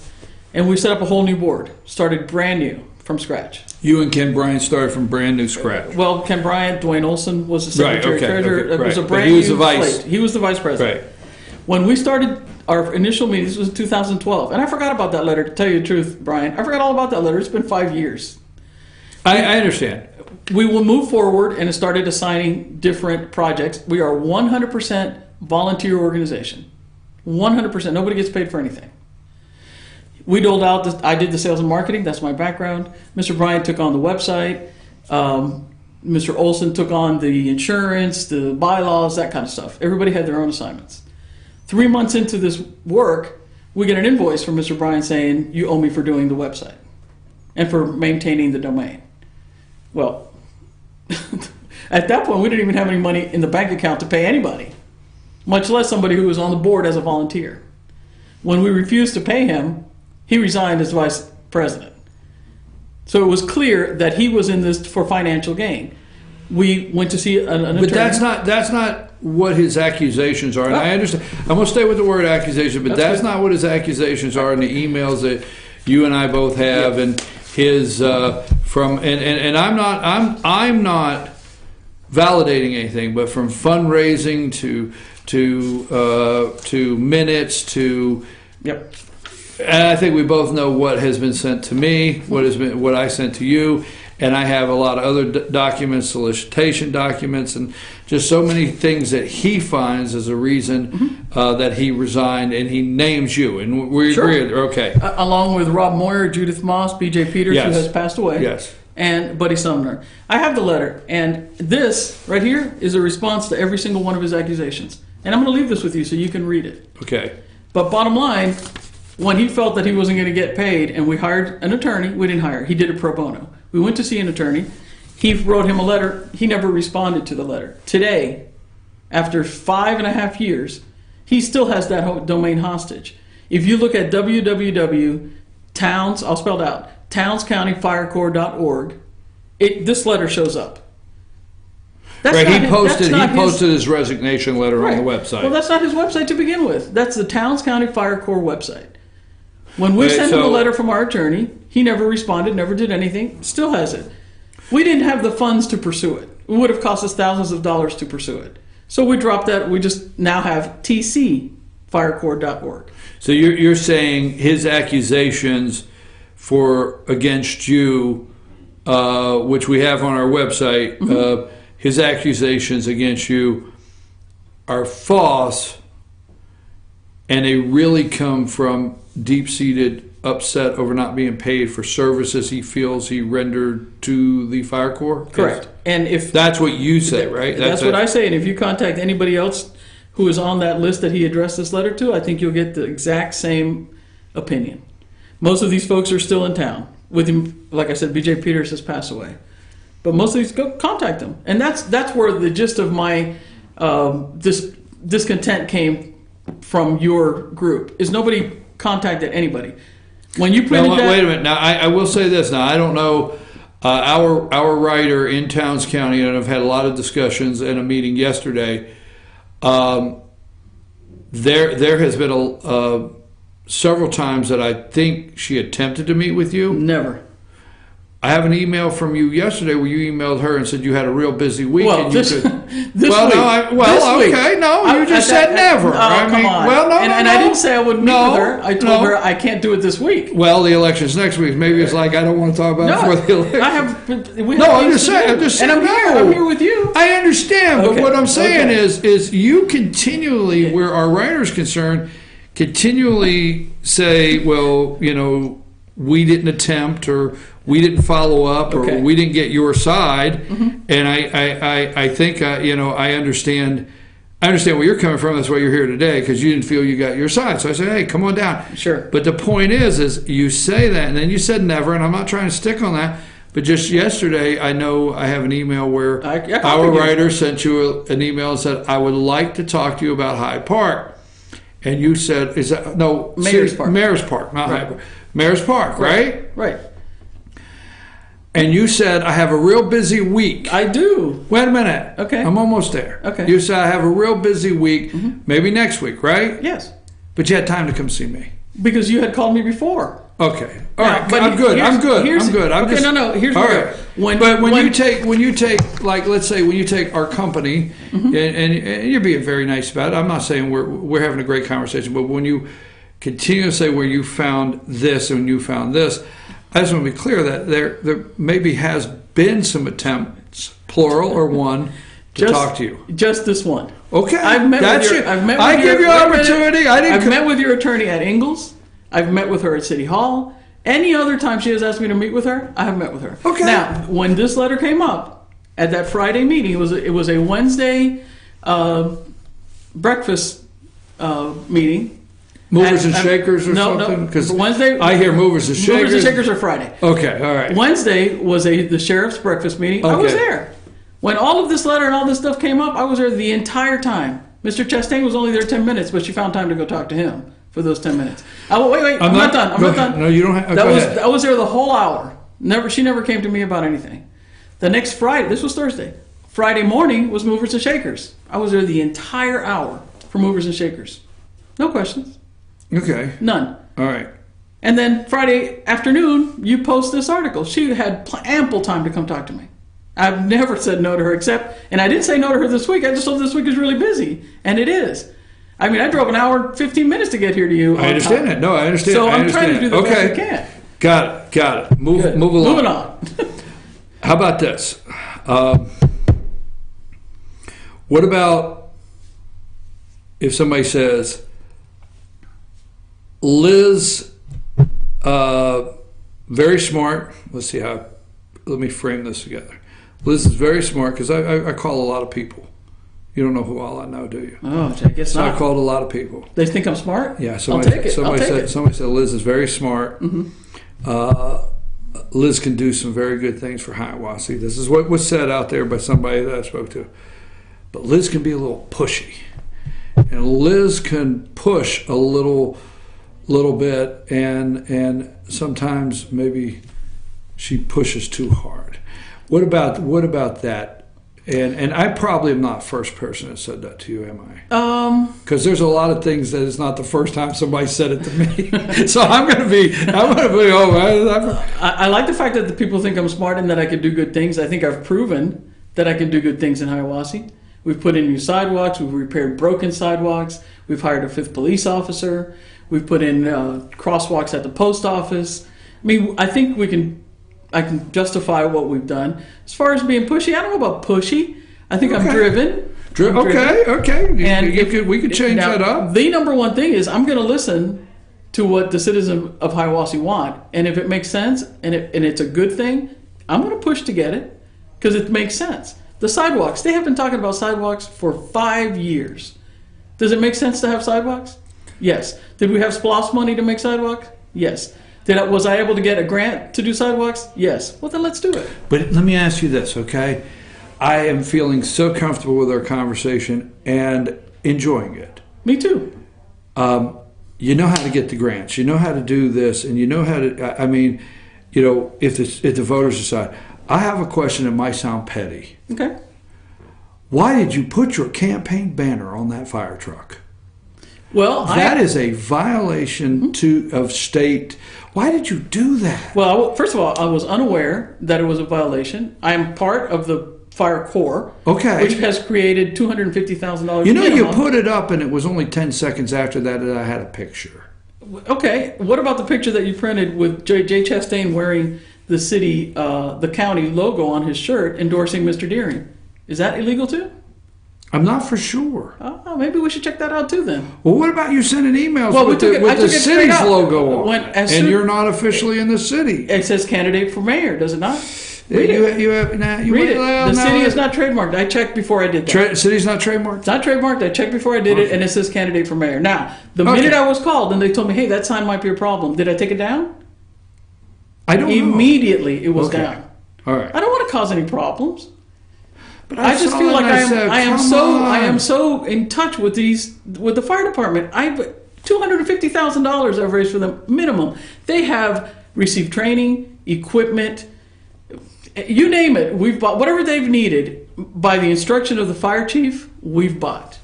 and we set up a whole new board, started brand new from scratch. You and Ken Bryant started from brand new scratch. Well, Ken Bryant, Dwayne Olson was the secretary treasurer. Okay, It was a right. brand He was new the vice. slate. He was the vice president. Right. When we started our initial meeting, this was 2012, and I forgot about that letter, to tell you the truth, Brian. I forgot all about that letter. It's been 5 years. I understand. We will move forward and started assigning different projects. We are 100% volunteer organization. 100%. Nobody gets paid for anything. We doled out, I did the sales and marketing. That's my background. Mr. Bryant took on the website. Mr. Olson took on the insurance, the bylaws, that kind of stuff. Everybody had their own assignments. 3 months into this work, we get an invoice from Mr. Bryant saying, you owe me for doing the website and for maintaining the domain. Well, at that point, we didn't even have any money in the bank account to pay anybody, much less somebody who was on the board as a volunteer. When we refused to pay him, he resigned as vice president. So it was clear that he was in this for financial gain. We went to see an attorney. But that's not what his accusations are. And I understand. I'm going to stay with the word accusation, but that's not what his accusations are in the emails that you and I both have, and his and I'm not validating anything, but from fundraising to minutes to and I think we both know what has been sent to me, what I sent to you, and I have a lot of other documents, solicitation documents, and just so many things that he finds as a reason that he resigned, and he names you, and we agree. Okay. Along with Rob Moyer, Judith Moss, B.J. Peters, who has passed away. Yes. And Buddy Sumner. I have the letter, and this right here is a response to every single one of his accusations. And I'm going to leave this with you so you can read it. Okay. But bottom line, when he felt that he wasn't going to get paid, and we hired an attorney, we didn't hire. He did it pro bono. We went to see an attorney. He wrote him a letter. He never responded to the letter. Today, after 5.5 years, he still has that domain hostage. If you look at www.towns, I'll spell it out, townscountyfirecorps.org, this letter shows up. He posted his resignation letter on the website. Well, that's not his website to begin with. That's the Towns County Fire Corps website. When we sent him a letter from our attorney, he never responded, never did anything, still has it. We didn't have the funds to pursue it. It would have cost us thousands of dollars to pursue it. So we dropped that. We just now have tcfirecorps.org. So you're saying his accusations against you, which we have on our website, his accusations against you are false, and they really come from deep-seated upset over not being paid for services he feels he rendered to the Fire Corps? Correct. And if that's what you say, right? That's what I say. And if you contact anybody else who is on that list that he addressed this letter to, I think you'll get the exact same opinion. Most of these folks are still in town. With him, like I said, BJ Peters has passed away. But most of these, go contact them. And that's where the gist of my discontent came from your group, is nobody contacted anybody. When you printed that... Wait a minute. Now, I will say this. Now, I don't know... our writer in Towns County, and I've had a lot of discussions in a meeting yesterday. There has been several times that I think she attempted to meet with you. Never. I have an email from you yesterday where you emailed her and said you had a real busy week. Well, and this week. You just said never. Come on. Well, no, and I didn't say I wouldn't meet with her. I told her I can't do it this week. Well, the election's next week. Maybe it's like I don't want to talk about it before the election. I'm just saying. And I'm here with you. I understand, but what I'm saying is you continually, where our writer's concerned, continually say, well, we didn't attempt, or we didn't follow up, or we didn't get your side. And I think I understand where you're coming from. That's why you're here today, because you didn't feel you got your side. So I said, hey, come on down. Sure. But the point is you say that, and then you said never, and I'm not trying to stick on that. But just yesterday, I know I have an email where our writer sent you an email and said, I would like to talk to you about Hyde Park. And you said, Mayor's Park, not Hyde Park. Mayor's Park, right? Right. And you said, I have a real busy week. I do. Wait a minute. Okay. I'm almost there. Okay. You said, I have a real busy week, maybe next week, right? Yes. But you had time to come see me. Because you had called me before. Okay. All right. But I'm good. I'm good. Here's what you take, like, let's say when you take our company, and you're being very nice about it. I'm not saying we're having a great conversation, but when you continue to say where you found this and you found this, I just want to be clear that there maybe has been some attempts, plural or one, to talk to you. Just this one. Okay. I've met with your attorney at Ingalls. I've met with her at City Hall. Any other time she has asked me to meet with her, I have met with her. Okay. Now, when this letter came up at that Friday meeting, it was a Wednesday breakfast meeting. Movers and shakers or something? Because Wednesday, I hear movers and shakers. Movers and shakers are Friday. Okay, all right. Wednesday was the sheriff's breakfast meeting. Okay. I was there. When all of this letter and all this stuff came up, I was there the entire time. Mr. Chastain was only there 10 minutes, but she found time to go talk to him for those 10 minutes. Wait, I'm not done. I'm not done. No, you don't have. I was there the whole hour. She never came to me about anything. The next Friday, this was Thursday. Friday morning was Movers and Shakers. I was there the entire hour for Movers and Shakers. No questions. Okay. None. All right. And then Friday afternoon, you post this article. She had ample time to come talk to me. I've never said no to her and I didn't say no to her this week. I just told her this week is really busy. And it is. I mean, I drove an hour, 15 minutes to get here to you. I understand that. No, I understand. So I'm trying to do the best I can. Got it. Move along. Moving on. How about this? What about if somebody says, Liz, very smart. Let me frame this together. Liz is very smart, because I call a lot of people. You don't know who all I know, do you? Oh, I guess not. I called a lot of people. They think I'm smart? Yeah. Somebody said Liz is very smart. Liz can do some very good things for Hiwassee. This is what was said out there by somebody that I spoke to. But Liz can be a little pushy. And Liz can push a little bit, and sometimes maybe she pushes too hard. What about that? And I probably am not the first person that said that to you, am I? Because there's a lot of things that it's not the first time somebody said it to me. So I'm going to be. I like the fact that the people think I'm smart and that I can do good things. I think I've proven that I can do good things in Hiwassee. We've put in new sidewalks. We've repaired broken sidewalks. We've hired a 5th police officer. We've put in crosswalks at the post office. I mean, I think I can justify what we've done. As far as being pushy, I don't know about pushy. I think I'm driven. Okay. And we could change that up. The number one thing is I'm going to listen to what the citizens of Hiwassee want, and if it makes sense and it's a good thing, I'm going to push to get it because it makes sense. The sidewalks, they have been talking about sidewalks for 5 years. Does it make sense to have sidewalks? Yes. Did we have SPLOST money to make sidewalks? Yes. Was I able to get a grant to do sidewalks? Yes. Well, then let's do it. But let me ask you this, okay? I am feeling so comfortable with our conversation and enjoying it. Me too. You know how to get the grants. You know how to do this, and you know how to. I mean, you know, if the voters decide. I have a question that might sound petty. Okay. Why did you put your campaign banner on that fire truck? Well, that is a violation of state. Why did you do that? Well, first of all, I was unaware that it was a violation. I am part of the Fire Corps, which has created $250,000. You know, you put it up, and it was only 10 seconds after that I had a picture. Okay, what about the picture that you printed with Jay Chastain wearing the city, the county logo on his shirt, endorsing Mr. Deering? Is that illegal too? I'm not for sure. Oh, maybe we should check that out too then. Well, what about you sending emails with the city's logo on, and you're not officially in the city? It says candidate for mayor, does it not? Read it. Read it. The city is not trademarked. I checked before I did that. City's not trademarked? It's not trademarked. I checked before I did it, and it says candidate for mayor. Now, the minute I was called and they told me, hey, that sign might be a problem, did I take it down? I don't know. Immediately it was down. All right. I don't want to cause any problems. But I just feel like I am so in touch with the fire department. I've $250,000 I've raised for them minimum. They have received training, equipment, you name it. We've bought whatever they've needed by the instruction of the fire chief. We've bought.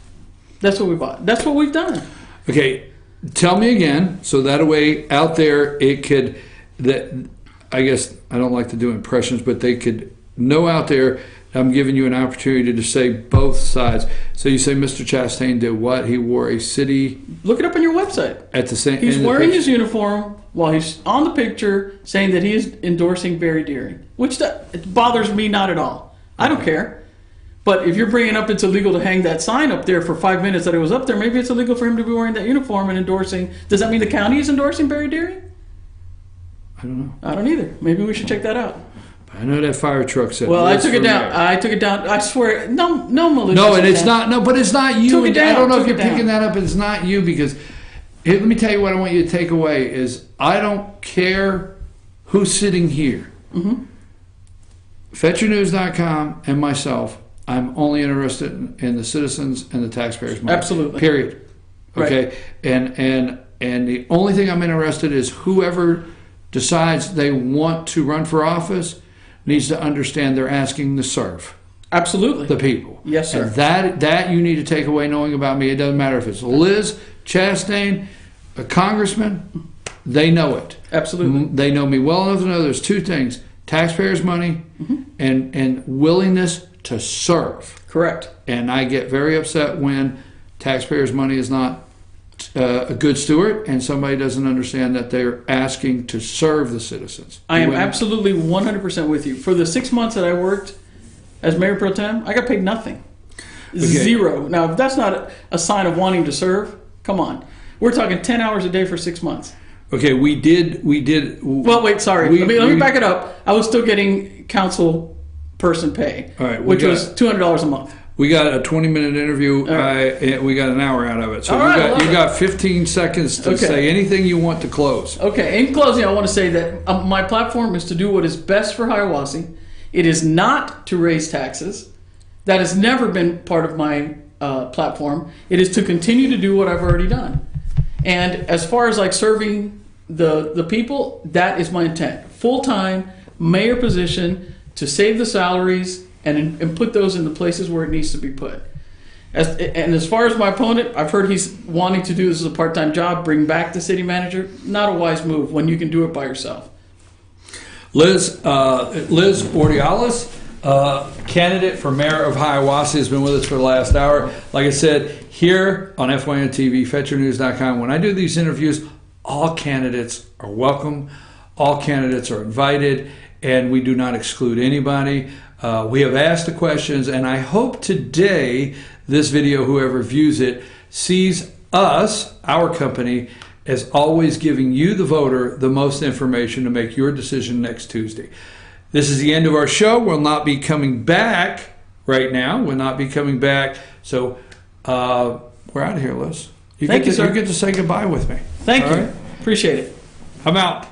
That's what we bought. That's what we've done. Okay, tell me again, so that way out there it could. I guess I don't like to do impressions, but they could know out there. I'm giving you an opportunity to say both sides. So you say Mr. Chastain did what? He wore a city. Look it up on your website. At the same. He's wearing his uniform while he's on the picture, saying that he is endorsing Barry Deering, which it bothers me not at all. I don't care. But if you're bringing up it's illegal to hang that sign up there for 5 minutes that it was up there, maybe it's illegal for him to be wearing that uniform and endorsing. Does that mean the county is endorsing Barry Deering? I don't know. I don't either. Maybe we should check that out. I know that fire truck said. Well, I took it down. I took it down. I swear, no malicious. No, and it's not. No, but it's not you. Took it down, I don't know if you're picking that up. It's not you because. Let me tell you what I want you to take away is I don't care who's sitting here. Mm-hmm. FetchYourNews.com and myself. I'm only interested in the citizens and the taxpayers' money. Absolutely. Period. Okay. Right. And the only thing I'm interested in is whoever decides they want to run for office needs to understand they're asking to serve. Absolutely. The people. Yes, sir. And that you need to take away knowing about me. It doesn't matter if it's Liz Chastain, a congressman, they know it. Absolutely. They know me well enough to know there's two things: taxpayers' money and willingness to serve. Correct. And I get very upset when taxpayers' money is not a good steward and somebody doesn't understand that they're asking to serve the citizens. I am absolutely 100% with you. For the 6 months that I worked as Mayor Pro Tem, I got paid nothing. Zero. Now, if that's not a sign of wanting to serve, come on. We're talking 10 hours a day for 6 months. Okay, we did. Well, wait, sorry. Let me back it up. I was still getting council person pay, which was $200 a month. We got a 20-minute interview. We got an hour out of it. So you got 15 seconds to say anything you want to close. Okay. In closing, I want to say that my platform is to do what is best for Hiwassee. It is not to raise taxes. That has never been part of my platform. It is to continue to do what I've already done. And as far as like serving the people, that is my intent. Full-time mayor position to save the salaries and put those in the places where it needs to be put. As far as my opponent, I've heard he's wanting to do this as a part-time job, bring back the city manager. Not a wise move when you can do it by yourself. Liz Ordiales, candidate for mayor of Hiwassee, has been with us for the last hour. Like I said, here on FYN TV, FetcherNews.com, when I do these interviews, all candidates are welcome. All candidates are invited, and we do not exclude anybody. We have asked the questions, and I hope today this video, whoever views it, sees us, our company, as always giving you, the voter, the most information to make your decision next Tuesday. This is the end of our show. We'll not be coming back right now. We'll not be coming back. So we're out of here, Liz. You get to say goodbye with me. Thank you. Appreciate it. I'm out.